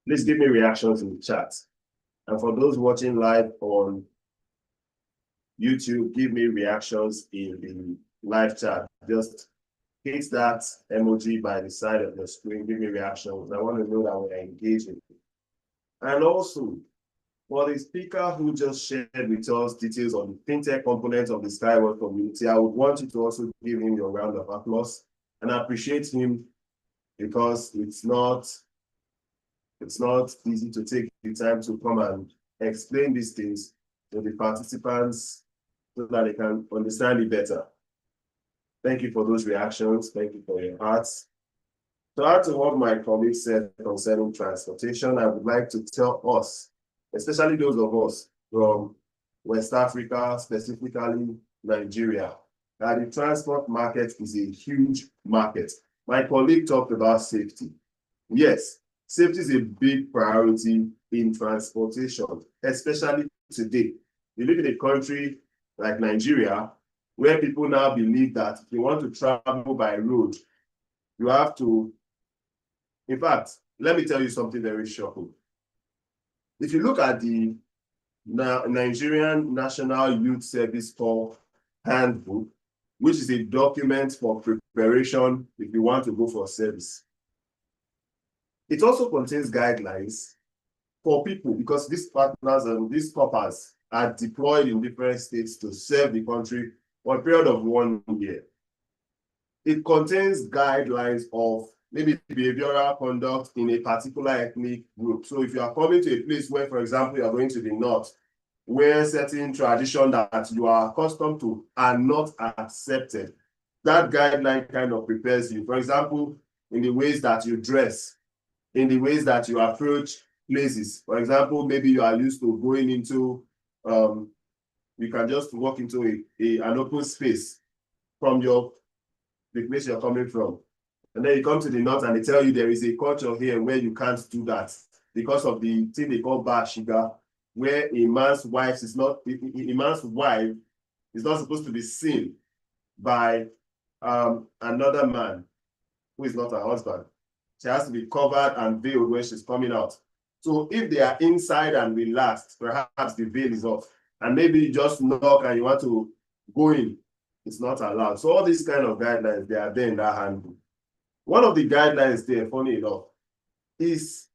Please give me reactions in the chat. And for those watching live on YouTube, give me reactions in the live chat. Just hit that emoji by the side of the screen. Give me reactions. I want to know that we're engaging. And also, for the speaker who just shared with us details on the fintech component of the Skyward community, I would want you to also give him your round of applause. And I appreciate him because it's not easy to take the time to come and explain these things to the participants so that they can understand it better. Thank you for those reactions. Thank you for your hearts. To add to what my colleague said concerning transportation, I would like to tell us, especially those of us from West Africa, specifically Nigeria, that the transport market is a huge market. My colleague talked about safety. Yes, safety is a big priority in transportation, especially today. You live in a country like Nigeria, where people now believe that if you want to travel by road, you have to. In fact, let me tell you something very shocking. If you look at the Nigerian National Youth Service Corps Handbook, which is a document for preparation if you want to go for service, it also contains guidelines for people because these partners and these corps are deployed in different states to serve the country for a period of 1 year. It contains guidelines of maybe behavioral conduct in a particular ethnic group. So if you are coming to a place where, for example, you are going to the north, where certain traditions that you are accustomed to are not accepted, that guideline kind of prepares you. For example, in the ways that you dress, in the ways that you approach places. For example, maybe you are used to going into, you can just walk into an open space from the place you're coming from. And then you come to the north and they tell you there is a culture here where you can't do that because of the thing they call bar sugar, where a man's wife is not supposed to be seen by another man who is not her husband. She has to be covered and veiled when she's coming out. So if they are inside and relaxed, perhaps the veil is off. And maybe you just knock and you want to go in, it's not allowed. So all these kind of guidelines, they are there in that handbook. One of the guidelines there, funny enough, is,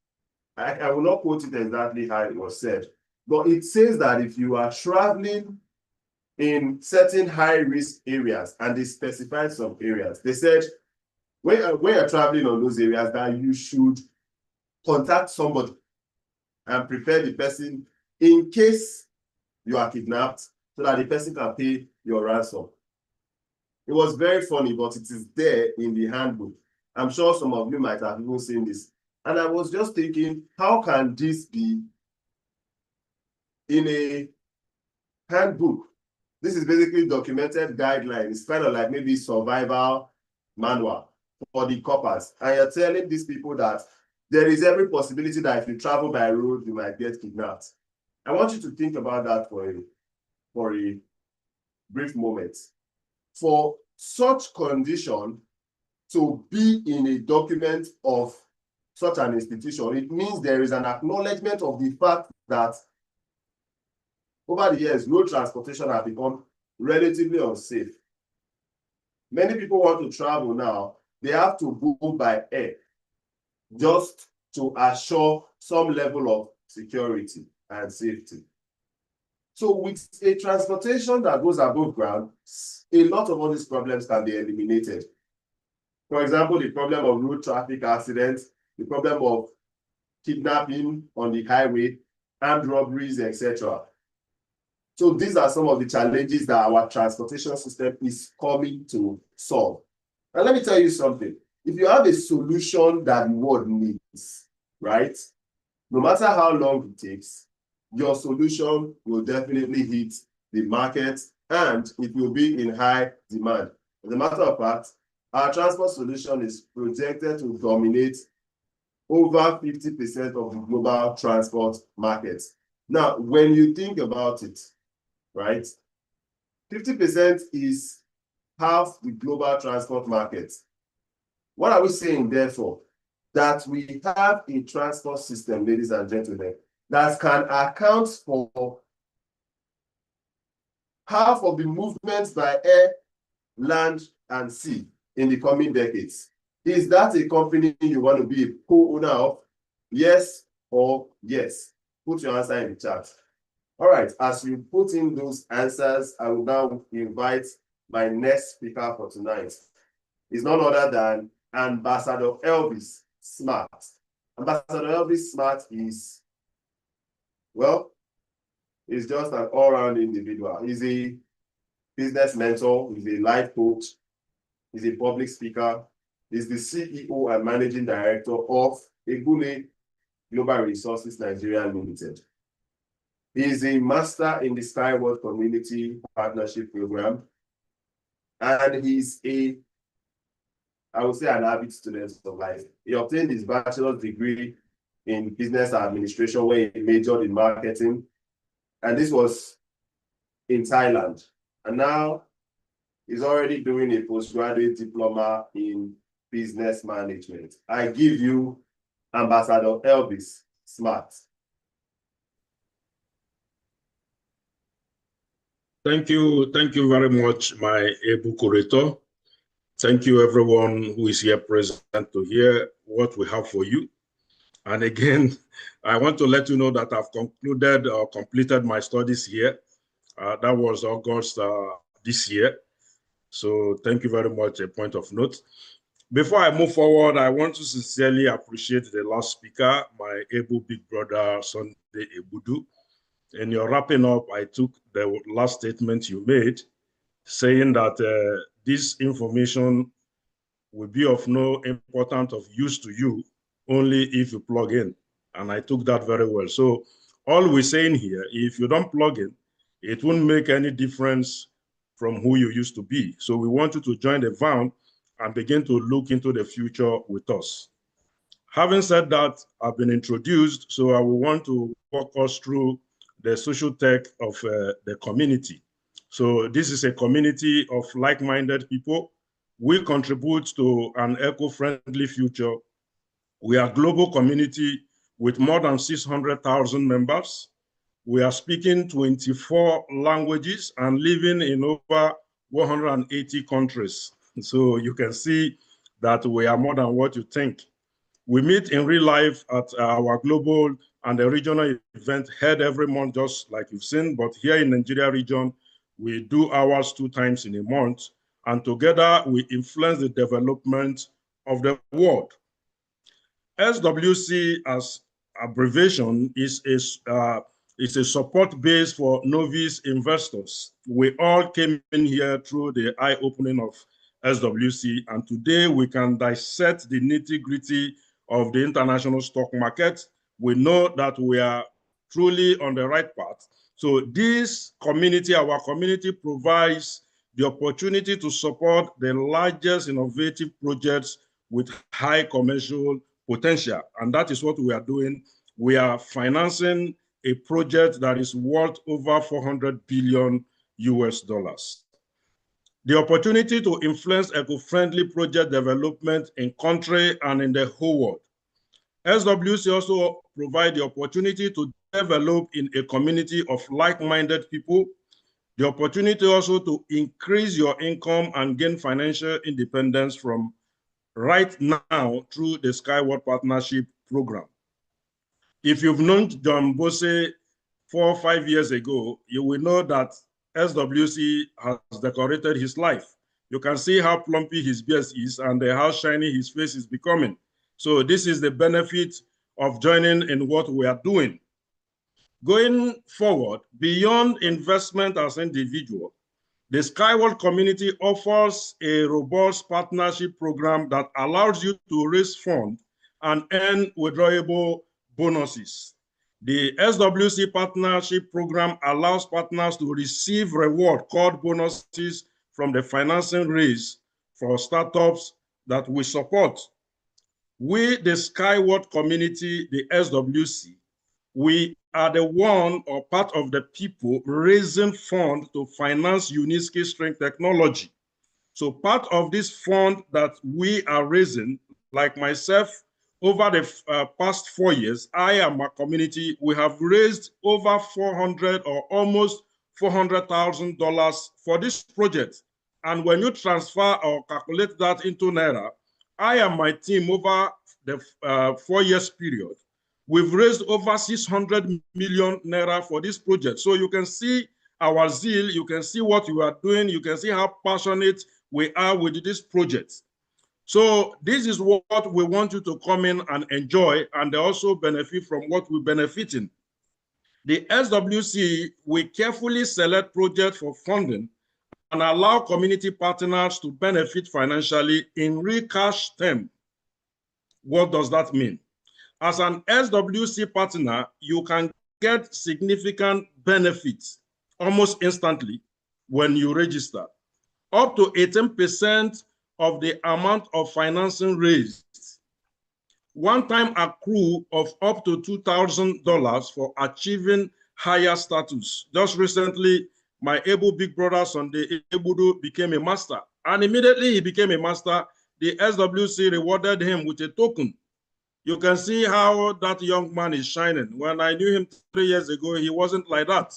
I will not quote it exactly how it was said, but it says that if you are traveling in certain high-risk areas, and they specified some areas, they said, when you're traveling on those areas, that you should contact somebody and prepare the person in case you are kidnapped, so that the person can pay your ransom. It was very funny, but it is there in the handbook. I'm sure some of you might have even seen this. And I was just thinking, how can this be in a handbook? This is basically documented guidelines. It's kind of like maybe survival manual for the coppers. And you're telling these people that there is every possibility that if you travel by road, you might get kidnapped. I want you to think about that for a brief moment. For such condition to be in a document of such an institution, it means there is an acknowledgement of the fact that over the years, road transportation has become relatively unsafe. Many people want to travel now, they have to go by air just to assure some level of security and safety. So with a transportation that goes above ground, a lot of all these problems can be eliminated. For example, the problem of road traffic accidents, the problem of kidnapping on the highway, armed robberies, etc. So these are some of the challenges that our transportation system is coming to solve. And let me tell you something. If you have a solution that the world needs, right? No matter how long it takes, your solution will definitely hit the market and it will be in high demand. As a matter of fact, our transport solution is projected to dominate over 50% of the global transport market. Now, when you think about it, right, 50% is half the global transport market. What are we saying, therefore? That we have a transport system, ladies and gentlemen, that can account for half of the movements by air, land, and sea in the coming decades. Is that a company you want to be a co-owner of? Yes or yes? Put your answer in the chat. All right, as you put in those answers, I will now invite my next speaker for tonight. He's none other than Ambassador Elvis Smart. Ambassador Elvis Smart is, well, he's just an all-round individual. He's a business mentor, he's a life coach, he's a public speaker, he's the CEO and managing director of Egule Global Resources Nigeria Limited. He is a master in the Skyward Community Partnership Program, and he's I would say, an avid student of life. He obtained his bachelor's degree in business administration, where he majored in marketing, and this was in Thailand. And now he's already doing a postgraduate diploma in business management. I give you Ambassador Elvis Smart. Thank you very much, my able curator. Thank you, everyone who is here present to hear what we have for you. And again, I want to let you know that I've concluded or completed my studies here. That was August this year. So thank you very much, a point of note. Before I move forward, I want to sincerely appreciate the last speaker, my able big brother, Sunday Ebudu. In your wrapping up, I took the last statement you made, saying that this information will be of no importance of use to you only if you plug in. And I took that very well. So all we're saying here, if you don't plug in, it won't make any difference from who you used to be. So we want you to join the van and begin to look into the future with us. Having said that, I've been introduced, so I will want to walk us through the social tech of the community. So this is a community of like-minded people. We contribute to an eco-friendly future. We are a global community with more than 600,000 members. We are speaking 24 languages and living in over 180 countries. So you can see that we are more than what you think. We meet in real life at our global and the regional event held every month, just like you've seen. But here in Nigeria region, we do ours 2 times in a month. And together we influence the development of the world. SWC, as abbreviation, is a support base for novice investors. We all came in here through the eye-opening of SWC, and today we can dissect the nitty-gritty of the international stock market. We know that we are truly on the right path. So this community, our community, provides the opportunity to support the largest innovative projects with high commercial potential. And that is what we are doing. We are financing a project that is worth over 400 billion US dollars. The opportunity to influence eco-friendly project development in country and in the whole world. SWC also provides the opportunity to develop in a community of like-minded people, the opportunity also to increase your income and gain financial independence from right now through the Skyward Partnership Program. If you've known John Bose 4 or 5 years ago, you will know that SWC has decorated his life. You can see how plumpy his beard is and how shiny his face is becoming. So this is the benefit of joining in what we are doing. Going forward, beyond investment as individual, the Skyward community offers a robust partnership program that allows you to raise funds and earn withdrawable bonuses. The SWC partnership program allows partners to receive reward called bonuses from the financing raised for startups that we support. We, the Skyward community, the SWC, we are the one or part of the people raising funds to finance Unitsky String Technology. So part of this fund that we are raising, like myself, over the past 4 years, I and my community, we have raised over 400 or almost $400,000 for this project. And when you transfer or calculate that into Naira, I and my team over the 4 years period, we've raised over 600 million Naira for this project. So you can see our zeal, you can see what you are doing, you can see how passionate we are with this project. So this is what we want you to come in and enjoy, and also benefit from what we benefit in. The SWC, we carefully select projects for funding and allow community partners to benefit financially in real cash terms. What does that mean? As an SWC partner, you can get significant benefits almost instantly when you register. Up to 18% of the amount of financing raised. One-time accrue of up to $2,000 for achieving higher status. Just recently, my able big brother Sunday Ebudu became a master. And immediately he became a master, the SWC rewarded him with a token. You can see how that young man is shining. When I knew him 3 years ago, he wasn't like that.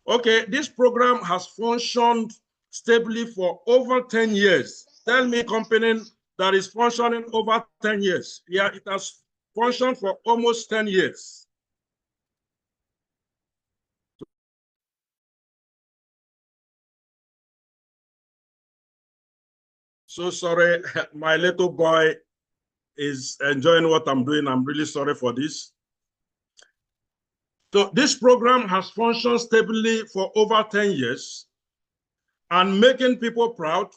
Okay, this program has functioned stably for over 10 years. Tell me company that is functioning over 10 years. Yeah, it has functioned for almost 10 years. So sorry, my little boy is enjoying what I'm doing. I'm really sorry for this. So this program has functioned stably for over 10 years and making people proud,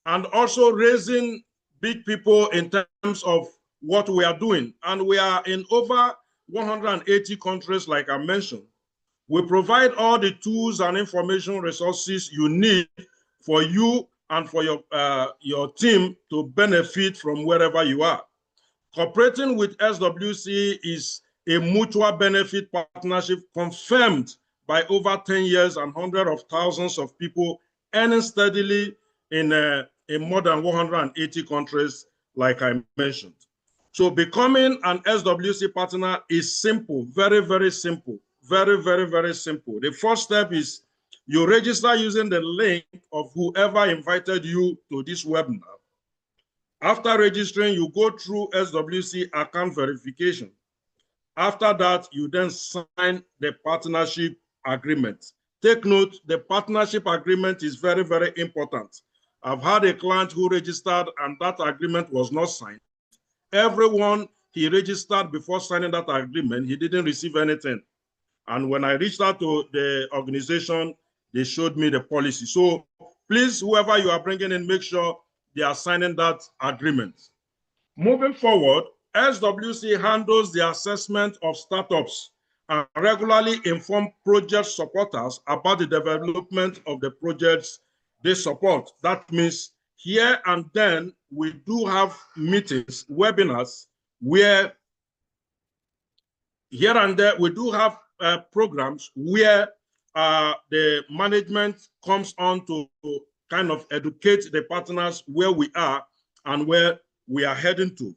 and also raising big people in terms of what we are doing. And we are in over 180 countries, like I mentioned. We provide all the tools and information resources you need for you and for your team to benefit from wherever you are. Cooperating with SWC is a mutual benefit partnership confirmed by over 10 years and hundreds of thousands of people earning steadily in more than 180 countries, like I mentioned. So becoming an SWC partner is simple, very, very simple, very, very, very simple. The first step is you register using the link of whoever invited you to this webinar. After registering, you go through SWC account verification. After that, you then sign the partnership agreement. Take note, the partnership agreement is very, very important. I've had a client who registered and that agreement was not signed. Everyone he registered before signing that agreement, he didn't receive anything. And when I reached out to the organization, they showed me the policy. So please, whoever you are bringing in, make sure they are signing that agreement. Moving forward, SWC handles the assessment of startups and regularly inform project supporters about the development of the projects they support. That means here and then we do have meetings, webinars, where here and there we do have programs where the management comes on to kind of educate the partners where we are and where we are heading to.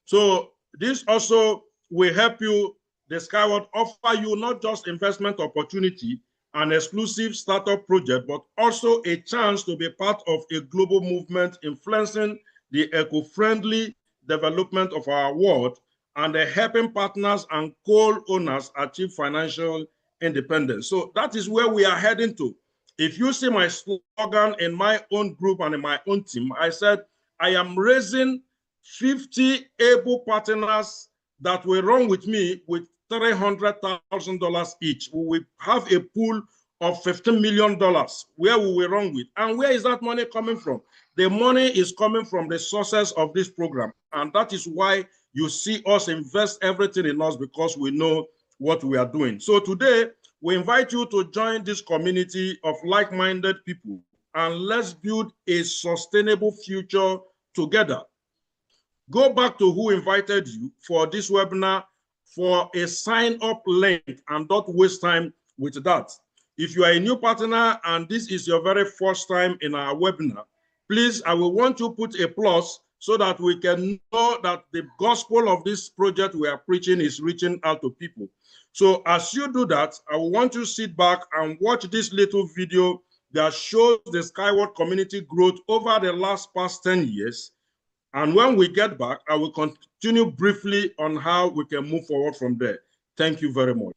So this also will help you, the Skyward offer you not just investment opportunity, an exclusive startup project, but also a chance to be part of a global movement influencing the eco-friendly development of our world and helping partners and coal owners achieve financial independence. So that is where we are heading to. If you see my slogan in my own group and in my own team, I said, I am raising 50 able partners that will run with me with $300,000 each. We will have a pool of $15 million where we will run with. And where is that money coming from? The money is coming from the sources of this program. And that is why you see us invest everything in us, because we know what we are doing. So today, we invite you to join this community of like-minded people, and let's build a sustainable future together. Go back to who invited you for this webinar for a sign-up link, and don't waste time with that. If you are a new partner and this is your very first time in our webinar, please, I will want you to put a plus so that we can know that the gospel of this project we are preaching is reaching out to people. So as you do that, I want you to sit back and watch this little video that shows the Skyward community growth over the past 10 years. And when we get back, I will continue briefly on how we can move forward from there. Thank you very much.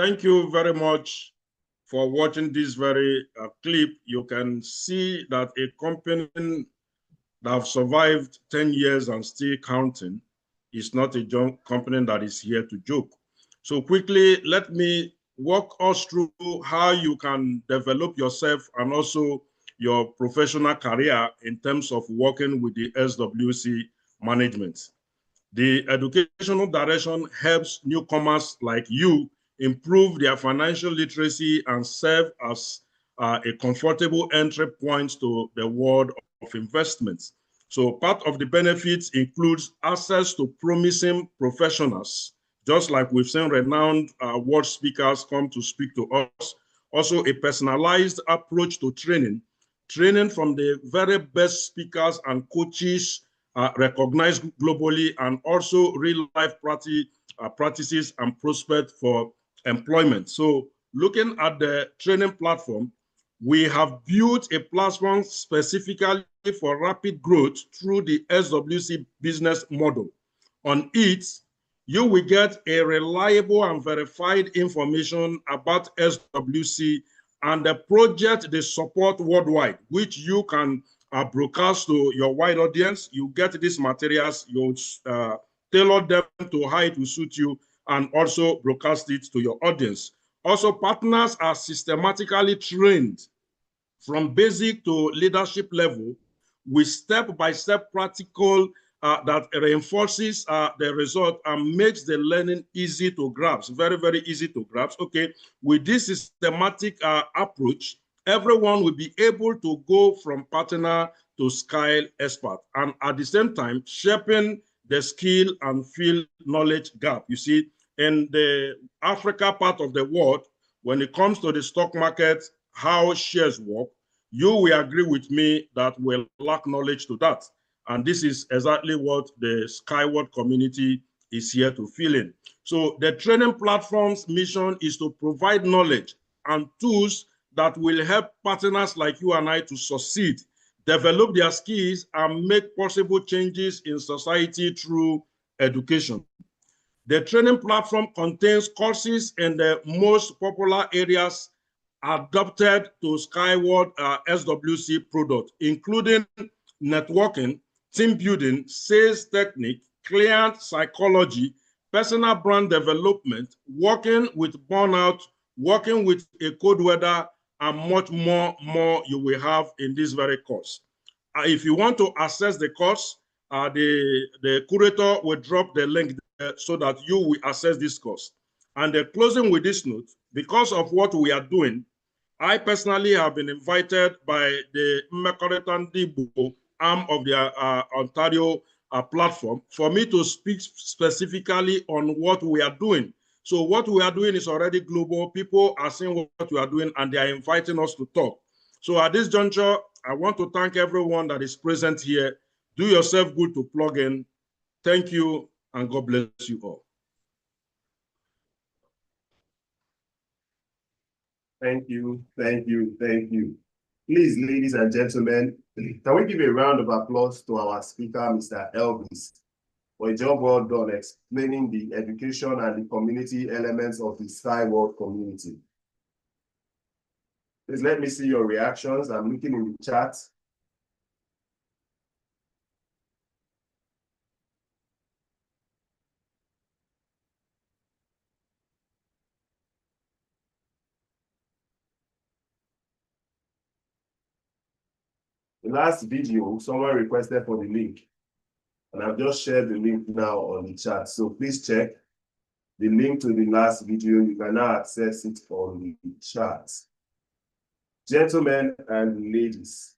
thank you very much for watching this very clip. You can see that a company that have survived 10 years and still counting is not a company that is here to joke. So quickly, let me walk us through how you can develop yourself and also your professional career in terms of working with the SWC management. The educational direction helps newcomers like you improve their financial literacy and serve as a comfortable entry point to the world of investments. So part of the benefits includes access to promising professionals, just like we've seen renowned world speakers come to speak to us. Also a personalized approach to training from the very best speakers and coaches recognized globally, and also real-life practices and prospects for employment. So looking at the training platform, we have built a platform specifically for rapid growth through the SWC business model. On it, you will get a reliable and verified information about SWC and the project they support worldwide, which you can broadcast to your wide audience. You get these materials, you tailor them to how it will suit you, and also broadcast it to your audience. Also, partners are systematically trained from basic to leadership level with step-by-step practical that reinforces the result and makes the learning easy to grasp, very, very easy to grasp. Okay, with this systematic approach, everyone will be able to go from partner to scale expert, and at the same time, shaping the skill and field knowledge gap. You see, in the Africa part of the world, when it comes to the stock market, how shares work, you will agree with me that we lack knowledge to that. And this is exactly what the Skyward community is here to fill in. So the training platform's mission is to provide knowledge and tools that will help partners like you and I to succeed, develop their skills, and make possible changes in society through education. The training platform contains courses in the most popular areas adapted to Skyward SWC product, including networking, team building, sales technique, client psychology, personal brand development, working with burnout, working with a cold weather, and much more you will have in this very course. If you want to access the course, the curator will drop the link there so that you will access this course. And closing with this note, because of what we are doing, I personally have been invited by the Mmekọrịta Ndị Igbo arm of the Ontario platform for me to speak specifically on what we are doing. So what we are doing is already global. People are seeing what we are doing and they are inviting us to talk. So at this juncture, I want to thank everyone that is present here. Do yourself good to plug in. Thank you, and God bless you all. Thank you, thank you, thank you. Please, ladies and gentlemen, can we give a round of applause to our speaker, Mr. Elvis, for a job well done explaining the education and the community elements of the Skyward community. Please let me see your reactions. I'm looking in the chat. The last video, someone requested for the link, and I've just shared the link now on the chat. So please check the link to the last video. You can now access it on the chat. Gentlemen and ladies,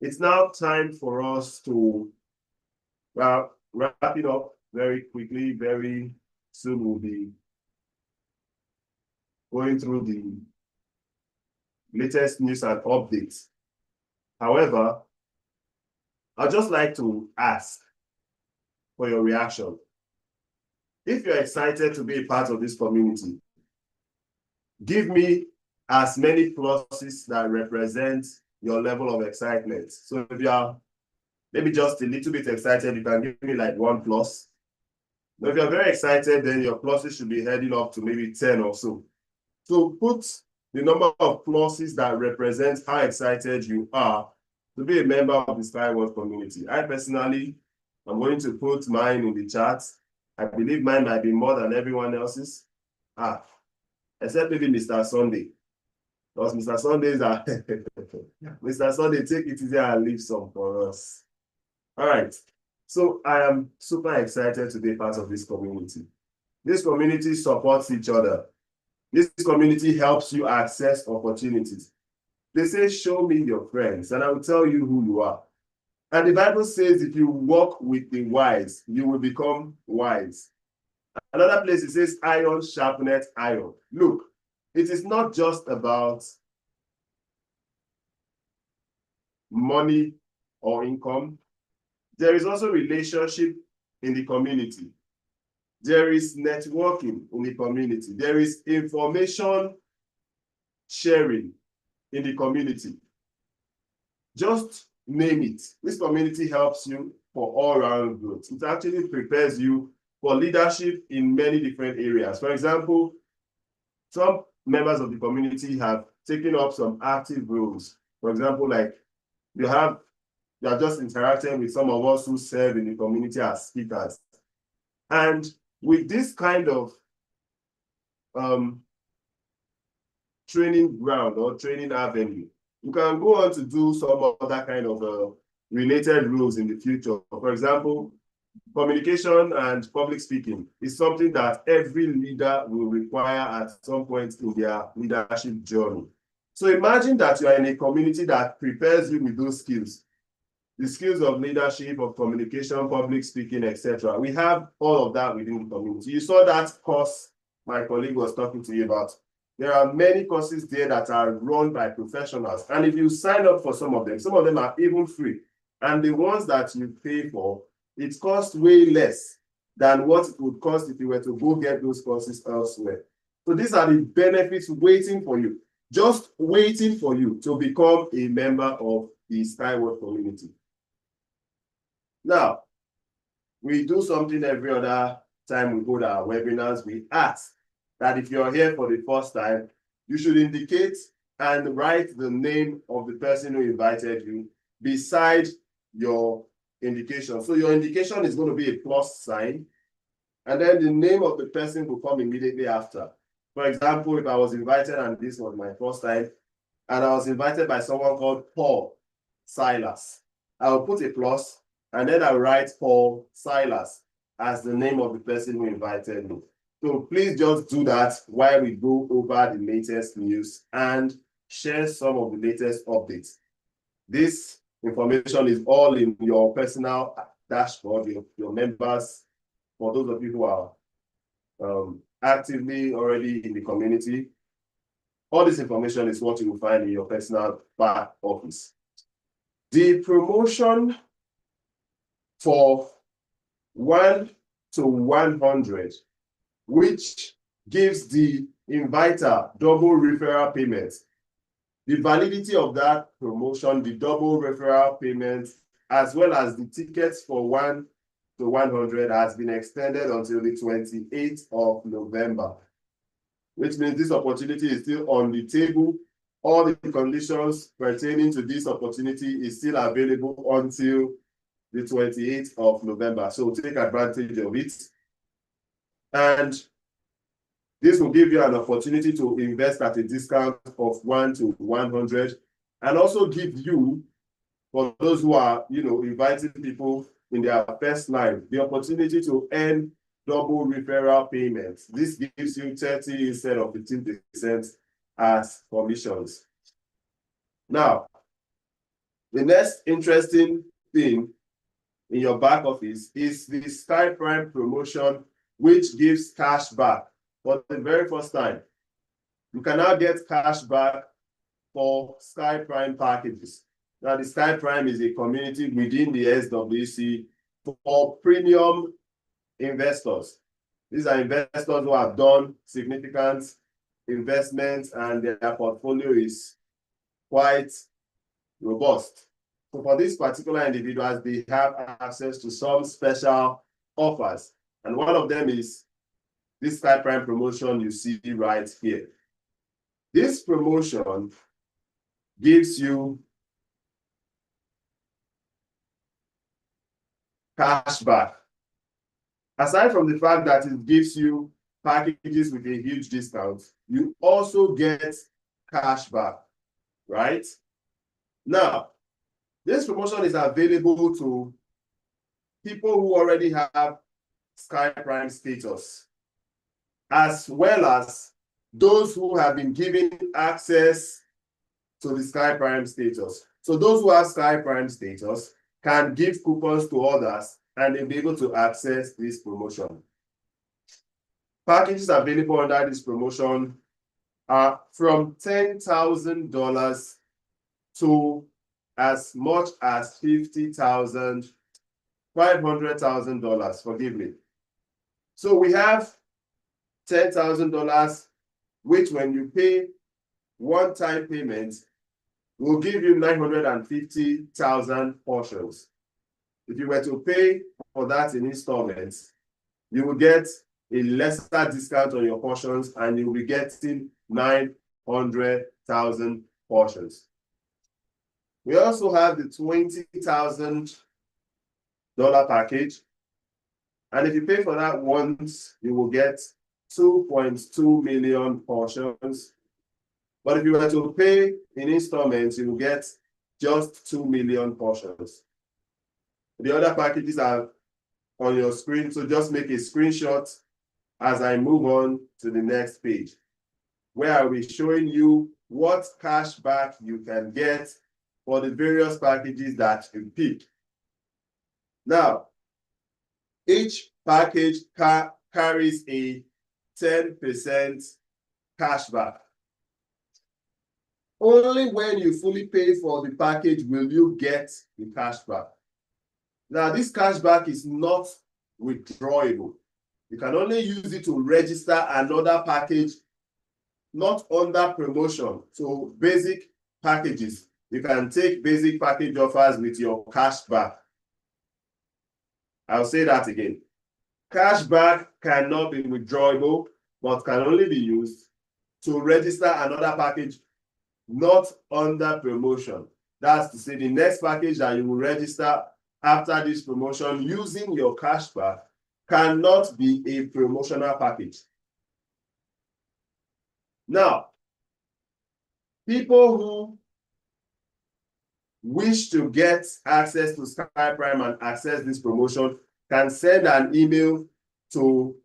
it's now time for us to wrap it up very quickly. Very soon we'll be going through the latest news and updates. However, I'd just like to ask for your reaction. If you're excited to be a part of this community, give me as many pluses that represent your level of excitement. So if you are maybe just a little bit excited, you can give me like 1 plus. Now, if you're very excited, then your pluses should be heading up to maybe 10 or so. So put the number of pluses that represent how excited you are to be a member of the SkyWorld community. I personally am going to put mine in the chat. I believe mine might be more than everyone else's. Except maybe Mr. Sunday. Because Mr. Sunday is Mr. Sunday, take it easy and leave some for us. All right. So I am super excited to be part of this community. This community supports each other. This community helps you access opportunities. They say, show me your friends, and I will tell you who you are. And the Bible says, if you walk with the wise, you will become wise. Another place it says, iron sharpeneth iron. Look, it is not just about money or income. There is also relationship in the community. There is networking in the community. There is information sharing in the community. Just name it. This community helps you for all-round growth. It actually prepares you for leadership in many different areas. For example, some members of the community have taken up some active roles. For example, like you are just interacting with some of us who serve in the community as speakers. And with this kind of training ground or training avenue, you can go on to do some other kind of related roles in the future. For example, communication and public speaking is something that every leader will require at some point in their leadership journey. So imagine that you are in a community that prepares you with those skills. The skills of leadership, of communication, public speaking, etc. We have all of that within the community. You saw that course my colleague was talking to you about. There are many courses there that are run by professionals. And if you sign up for some of them are even free. And the ones that you pay for, it costs way less than what it would cost if you were to go get those courses elsewhere. So these are the benefits waiting for you, just waiting for you to become a member of the SkyWorld community. Now, we do something every other time we hold our webinars. We ask that if you're here for the first time, you should indicate and write the name of the person who invited you beside your indication. So your indication is going to be a plus sign, and then the name of the person will come immediately after. For example, if I was invited and this was my first time, and I was invited by someone called Paul Silas, I will put a plus, and then I'll write Paul Silas as the name of the person who invited me. So please just do that while we go over the latest news and share some of the latest updates. This information is all in your personal dashboard, your members, for those of you who are actively already in the community. All this information is what you will find in your personal back office. The promotion for 1 to 100, which gives the inviter double referral payment. The validity of that promotion, the double referral payment, as well as the tickets for 1 to 100 has been extended until the 28th of November, which means this opportunity is still on the table. All the conditions pertaining to this opportunity is still available until the 28th of November. So take advantage of it. And this will give you an opportunity to invest at a discount of 1 to 100, and also give you, for those who are, inviting people in their first line, the opportunity to earn double referral payments. This gives you 30 instead of 15% as commissions. Now, the next interesting thing in your back office is the Sky Prime promotion, which gives cash back for the very first time. You can now get cash back for Sky Prime packages. Now, the Sky Prime is a community within the SWC for premium investors. These are investors who have done significant investments and their portfolio is quite robust. So for these particular individuals, they have access to some special offers. And one of them is this Sky Prime promotion you see right here. This promotion gives you cash back. Aside from the fact that it gives you packages with a huge discount, you also get cash back, right? Now, this promotion is available to people who already have Sky Prime status, as well as those who have been given access to the Sky Prime status. So those who have Sky Prime status can give coupons to others and they'll be able to access this promotion. Packages available under this promotion are from $10,000 to as much as $50,000, $500,000, forgive me. So we have $10,000, which when you pay one-time payment, will give you 950,000 portions. If you were to pay for that in installments, you will get a lesser discount on your portions and you will be getting 900,000 portions. We also have the $20,000 package. And if you pay for that once, you will get 2.2 million portions. But if you were to pay in installments, you will get just 2 million portions. The other packages are on your screen, so just make a screenshot as I move on to the next page, where I'll be showing you what cash back you can get for the various packages that you pick. Now, each package carries a 10% cash back. Only when you fully pay for the package will you get the cash back. Now, this cash back is not withdrawable. You can only use it to register another package not under promotion. So basic packages, you can take basic package offers with your cash back. I'll say that again. Cash back cannot be withdrawable, but can only be used to register another package not under promotion. That's to say, the next package that you will register after this promotion using your cash back cannot be a promotional package. Now, people who wish to get access to Sky Prime and access this promotion can send an email to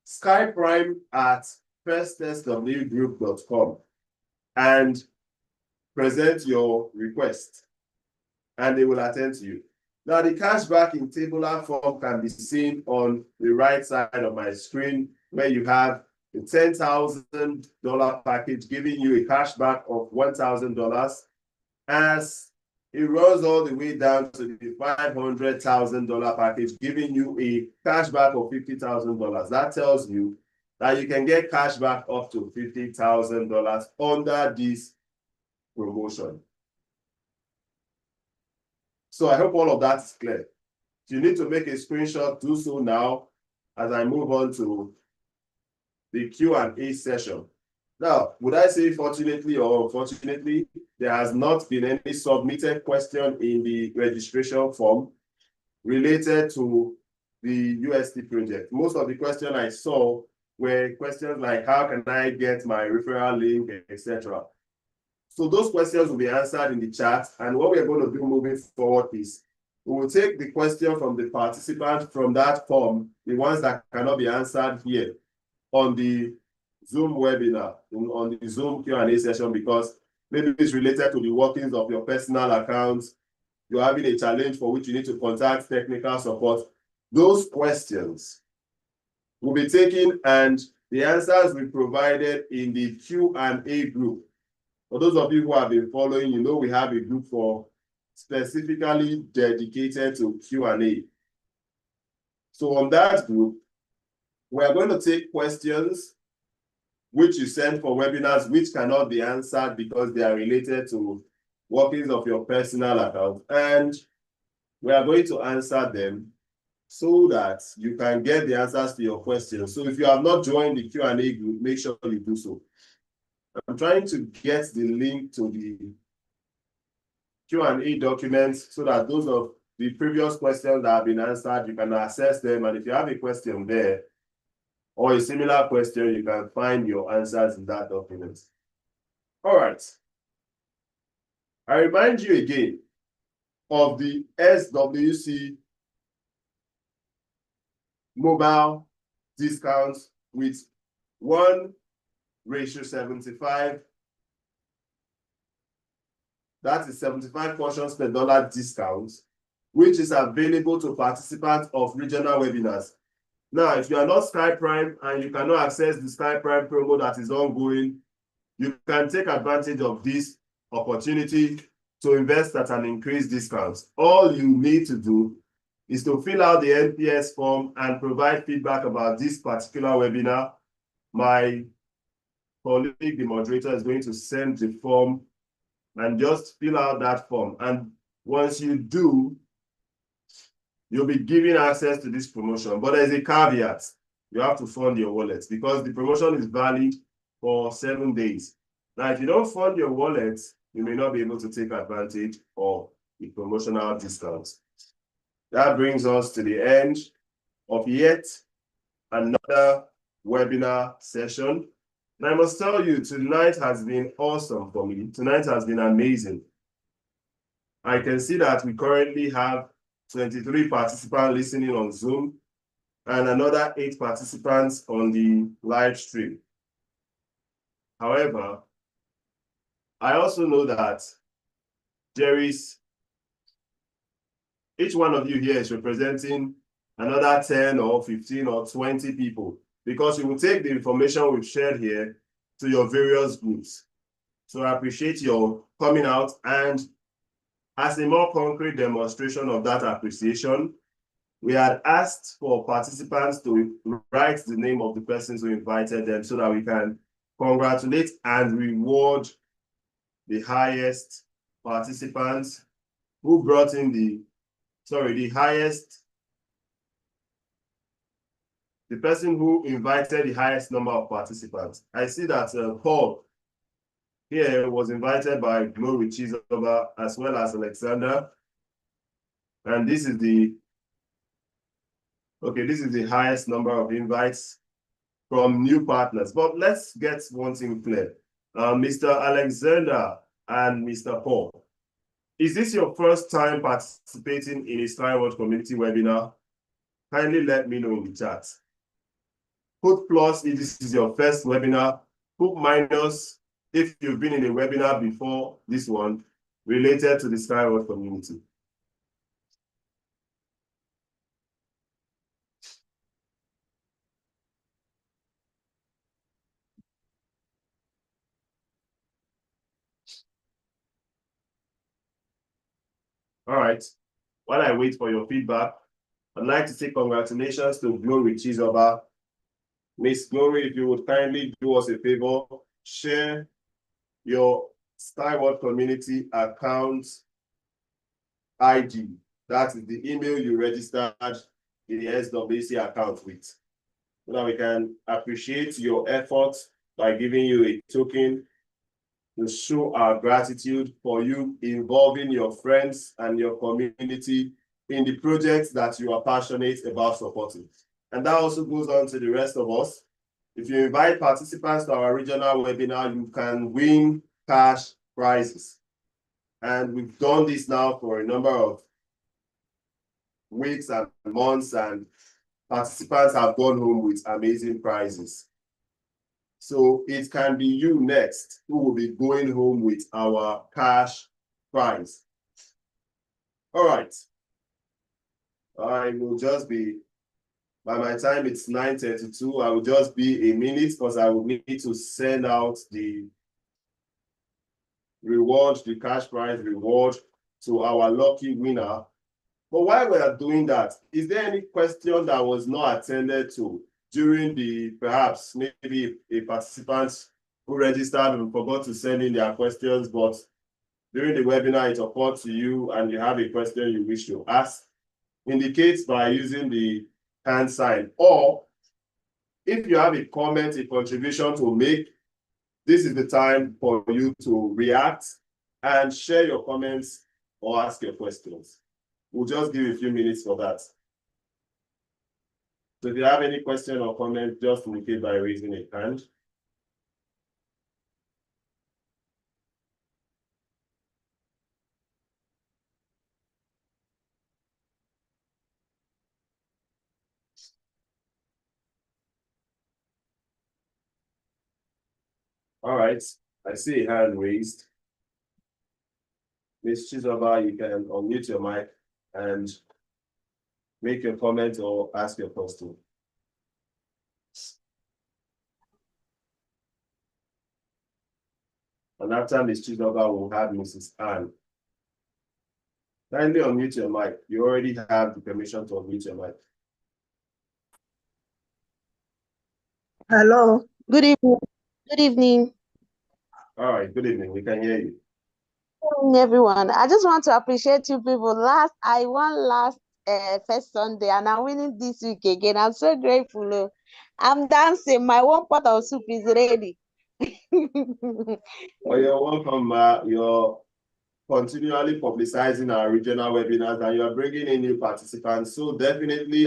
skyprime@firstswgroup.com and present your request, and they will attend to you. Now, the cashback in tabular form can be seen on the right side of my screen, where you have the $10,000 package giving you a cashback of $1,000, as it runs all the way down to the $500,000 package giving you a cashback of $50,000. That tells you that you can get cashback up to $50,000 under this promotion. So I hope all of that is clear. If you need to make a screenshot, do so now as I move on to the Q&A session. Now, would I say fortunately or unfortunately, there has not been any submitted question in the registration form related to the UST project. Most of the questions I saw were questions like, how can I get my referral link, etc. So those questions will be answered in the chat. And what we're going to do moving forward is we will take the question from the participant from that form, the ones that cannot be answered here on the Zoom webinar, on the Zoom Q&A session, because maybe it's related to the workings of your personal accounts. You're having a challenge for which you need to contact technical support. Those questions will be taken and the answers will be provided in the Q&A group. For those of you who have been following, you know we have a group for specifically dedicated to Q&A. So on that group, we are going to take questions which you send for webinars which cannot be answered because they are related to workings of your personal account. And we are going to answer them so that you can get the answers to your questions. So if you have not joined the Q&A group, make sure you do so. I'm trying to get the link to the Q&A documents so that those of the previous questions that have been answered, you can access them. And if you have a question there or a similar question, you can find your answers in that document. All right. I remind you again of the SWC mobile discounts with 1:75. That is 75 portions per dollar discount, which is available to participants of regional webinars. Now, if you are not Sky Prime and you cannot access the Sky Prime promo that is ongoing, you can take advantage of this opportunity to invest at an increased discount. All you need to do is to fill out the NPS form and provide feedback about this particular webinar. My colleague, the moderator, is going to send the form, and just fill out that form. And once you do, you'll be given access to this promotion. But there's a caveat. You have to fund your wallet because the promotion is valid for 7 days. Now, if you don't fund your wallet, you may not be able to take advantage of the promotional discounts. That brings us to the end of yet another webinar session. And I must tell you, tonight has been awesome for me. Tonight has been amazing. I can see that we currently have 23 participants listening on Zoom and another 8 participants on the live stream. However, I also know that each one of you here is representing another 10 or 15 or 20 people, because you will take the information we've shared here to your various groups. So I appreciate your coming out, and as a more concrete demonstration of that appreciation, we had asked for participants to write the name of the persons who invited them so that we can congratulate and reward the highest participants who brought in the person who invited the highest number of participants. I see that Paul here was invited by Glory Chizoba as well as Alexander. And this is the highest number of invites from new partners. But let's get one thing clear. Mr. Alexander and Mr. Paul, is this your first time participating in a SkyWorld community webinar? Kindly let me know in the chat. Put plus if this is your first webinar. Put minus if you've been in a webinar before this one related to the SkyWorld community. All right. While I wait for your feedback, I'd like to say congratulations to Glory Chizoba. Miss Glory, if you would kindly do us a favor, share your SkyWorld community account ID. That is the email you registered the SWC account with, so that we can appreciate your efforts by giving you a token to show our gratitude for you involving your friends and your community in the projects that you are passionate about supporting. And that also goes on to the rest of us. If you invite participants to our regional webinar, you can win cash prizes. And we've done this now for a number of weeks and months, and participants have gone home with amazing prizes. So it can be you next who will be going home with our cash prize. All right. I will just be, by my time it's 9:32, I will just be a minute because I will need to send out the reward, the cash prize reward to our lucky winner. But while we are doing that, is there any question that was not attended to during the, perhaps maybe a participant who registered and forgot to send in their questions, but during the webinar it occurred to you and you have a question you wish to ask? indicate by using the hand sign, or if you have a comment, a contribution to make, this is the time for you to react and share your comments or ask your questions. We'll just give you a few minutes for that. So if you have any question or comment, just indicate by raising a hand. All right, I see a hand raised. Ms. Chizoba, you can unmute your mic and make your comment or ask your question. And after Ms. Chizoba, we'll have Mrs. Ann. Kindly unmute your mic. You already have the permission to unmute your mic. Hello. Good evening. Good evening. All right, good evening. We can hear you. Good evening, everyone. I just want to appreciate you people. I won last first Sunday, and I'm winning this week again. I'm so grateful. Oh. I'm dancing. My one pot of soup is ready. Well, you're welcome. You're continually publicizing our regional webinars, and you're bringing in new participants. So definitely,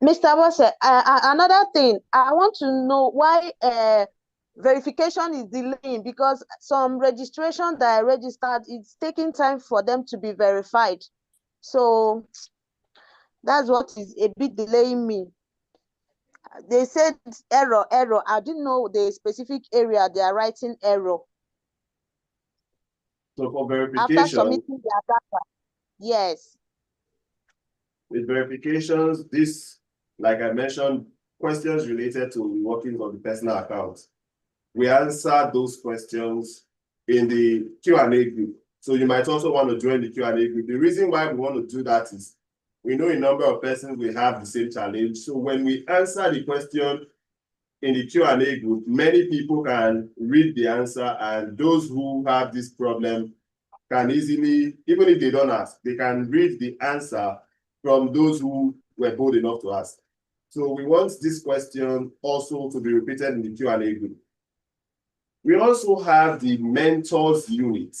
Mr. Bosse, another thing, I want to know why verification is delaying, because some registration that I registered, it's taking time for them to be verified. So that's what is a bit delaying me. They said error. I didn't know the specific area they are writing error. So for verification, after submitting their data, yes. With verifications, this, like I mentioned, questions related to the workings of the personal account. We answer those questions in the Q&A group. So you might also want to join the Q&A group. The reason why we want to do that is we know a number of persons will have the same challenge. So when we answer the question in the Q&A group, many people can read the answer, and those who have this problem can easily, even if they don't ask, they can read the answer from those who were bold enough to ask. So we want this question also to be repeated in the Q&A group. We also have the mentors unit.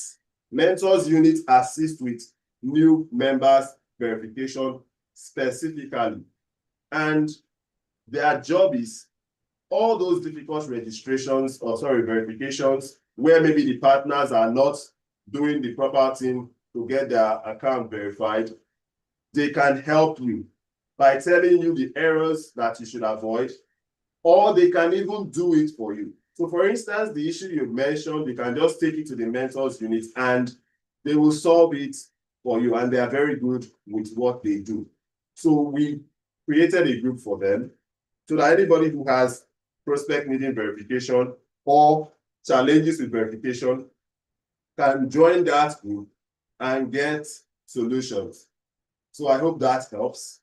Mentors unit assist with new members verification specifically. And their job is all those difficult registrations, or verifications, where maybe the partners are not doing the proper thing to get their account verified. They can help you by telling you the errors that you should avoid, or they can even do it for you. So for instance, the issue you mentioned, you can just take it to the mentors unit and they will solve it for you, and they are very good with what they do. So we created a group for them so that anybody who has prospect needing verification or challenges with verification can join that group and get solutions. So I hope that helps.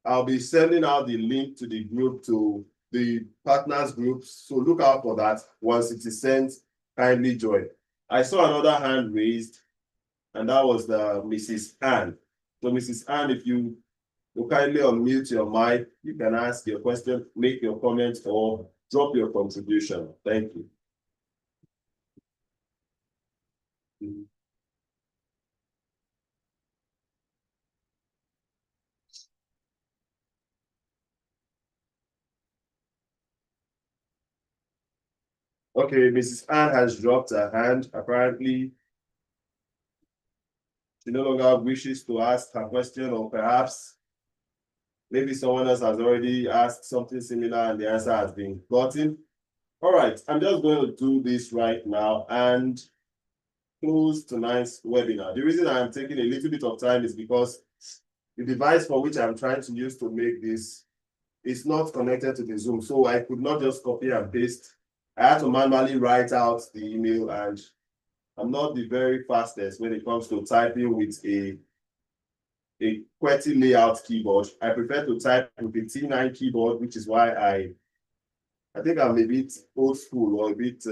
I'll be sending out the link to the group, to the partners groups. So look out for that. Once it is sent, kindly join. I saw another hand raised, and that was the Mrs. Ann. So Mrs. Ann, if you kindly unmute your mic, you can ask your question, make your comment, or drop your contribution. Thank you. Okay, Mrs. Ann has dropped her hand. Apparently, she no longer wishes to ask her question, or perhaps maybe someone else has already asked something similar and the answer has been gotten. All right, I'm just going to do this right now and close tonight's webinar. The reason I'm taking a little bit of time is because the device for which I'm trying to use to make this is not connected to the Zoom. So I could not just copy and paste. I had to manually write out the email, and I'm not the very fastest when it comes to typing with a QWERTY layout keyboard. I prefer to type with the T9 keyboard, which is why I think I'm a bit old school, or a bit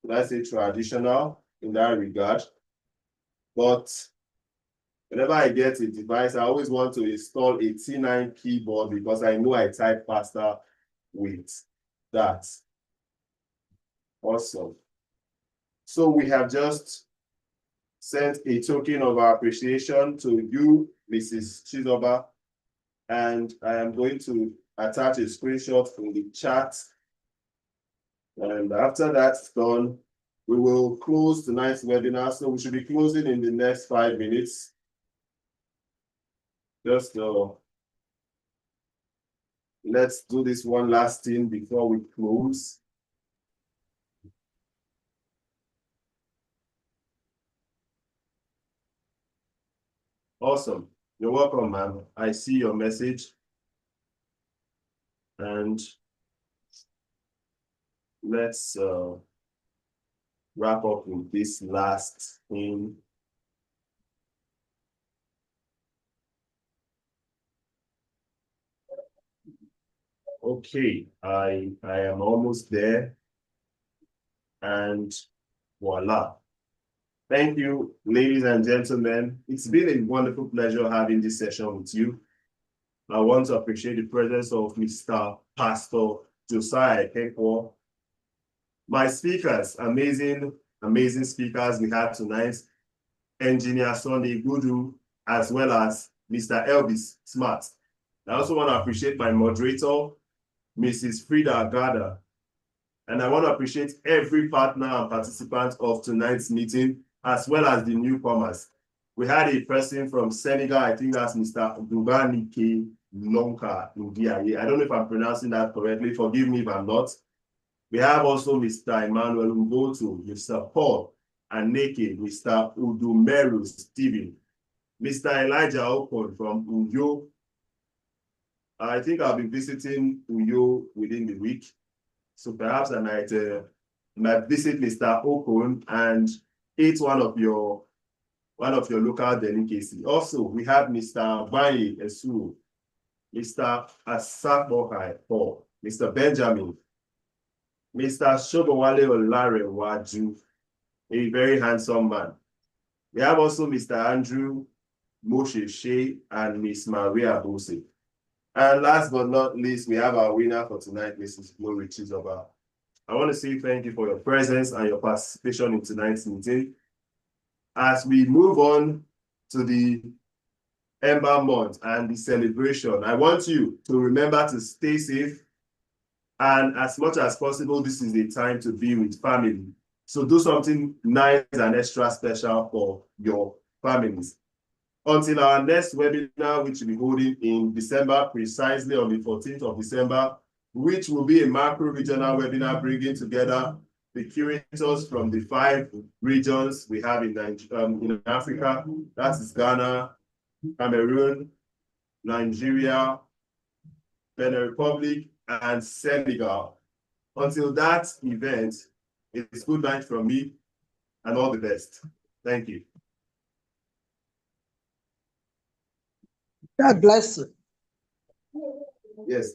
let's say, traditional in that regard. But whenever I get a device, I always want to install a T9 keyboard because I know I type faster with that. Awesome. So we have just sent a token of our appreciation to you, Mrs. Chizoba, and I am going to attach a screenshot from the chat. And after that's done, we will close tonight's webinar. So we should be closing in the next 5 minutes. Just let's do this one last thing before we close. Awesome. You're welcome, ma'am. I see your message. And let's wrap up with this last thing. Okay, I am almost there. And voila. Thank you, ladies and gentlemen. It's been a wonderful pleasure having this session with you. I want to appreciate the presence of Mr. Pastor Josiah Kekwo. My speakers, amazing speakers we had tonight, Engineer Sunday Gudu, as well as Mr. Elvis Smart. I also want to appreciate my moderator, Mrs. Frida Agada. And I want to appreciate every partner and participant of tonight's meeting, as well as the newcomers. We had a person from Senegal, I think that's Mr. Dubanike Lonka Ndiaye. I don't know if I'm pronouncing that correctly. Forgive me if I'm not. We have also Mr. Emmanuel Ugoto, Mr. Paul Aneke, Mr. Udumeru Stephen, Mr. Elijah Okon from Uyo. I think I'll be visiting Uyo within the week. So perhaps I might visit Mr. Okon and eat one of your local delicacy. Also, we have Mr. Bayi Esu, Mr. Asabohai Paul, Mr. Benjamin, Mr. Shobowale Olare Waju, a very handsome man. We have also Mr. Andrew Moshe Shea and Miss Maria Bose. And last but not least, we have our winner for tonight, Mrs. Glory Chizoba. I want to say thank you for your presence and your participation in tonight's meeting. As we move on to the Ember Month and the celebration, I want you to remember to stay safe. And as much as possible, this is the time to be with family. So do something nice and extra special for your families. Until our next webinar, which will be holding in December, precisely on the 14th of December, which will be a macro-regional webinar bringing together the curators from the 5 regions we have in Africa. That is Ghana, Cameroon, Nigeria, Benin Republic, and Senegal. Until that event, it's good night from me and all the best. Thank you. God bless you. Yes.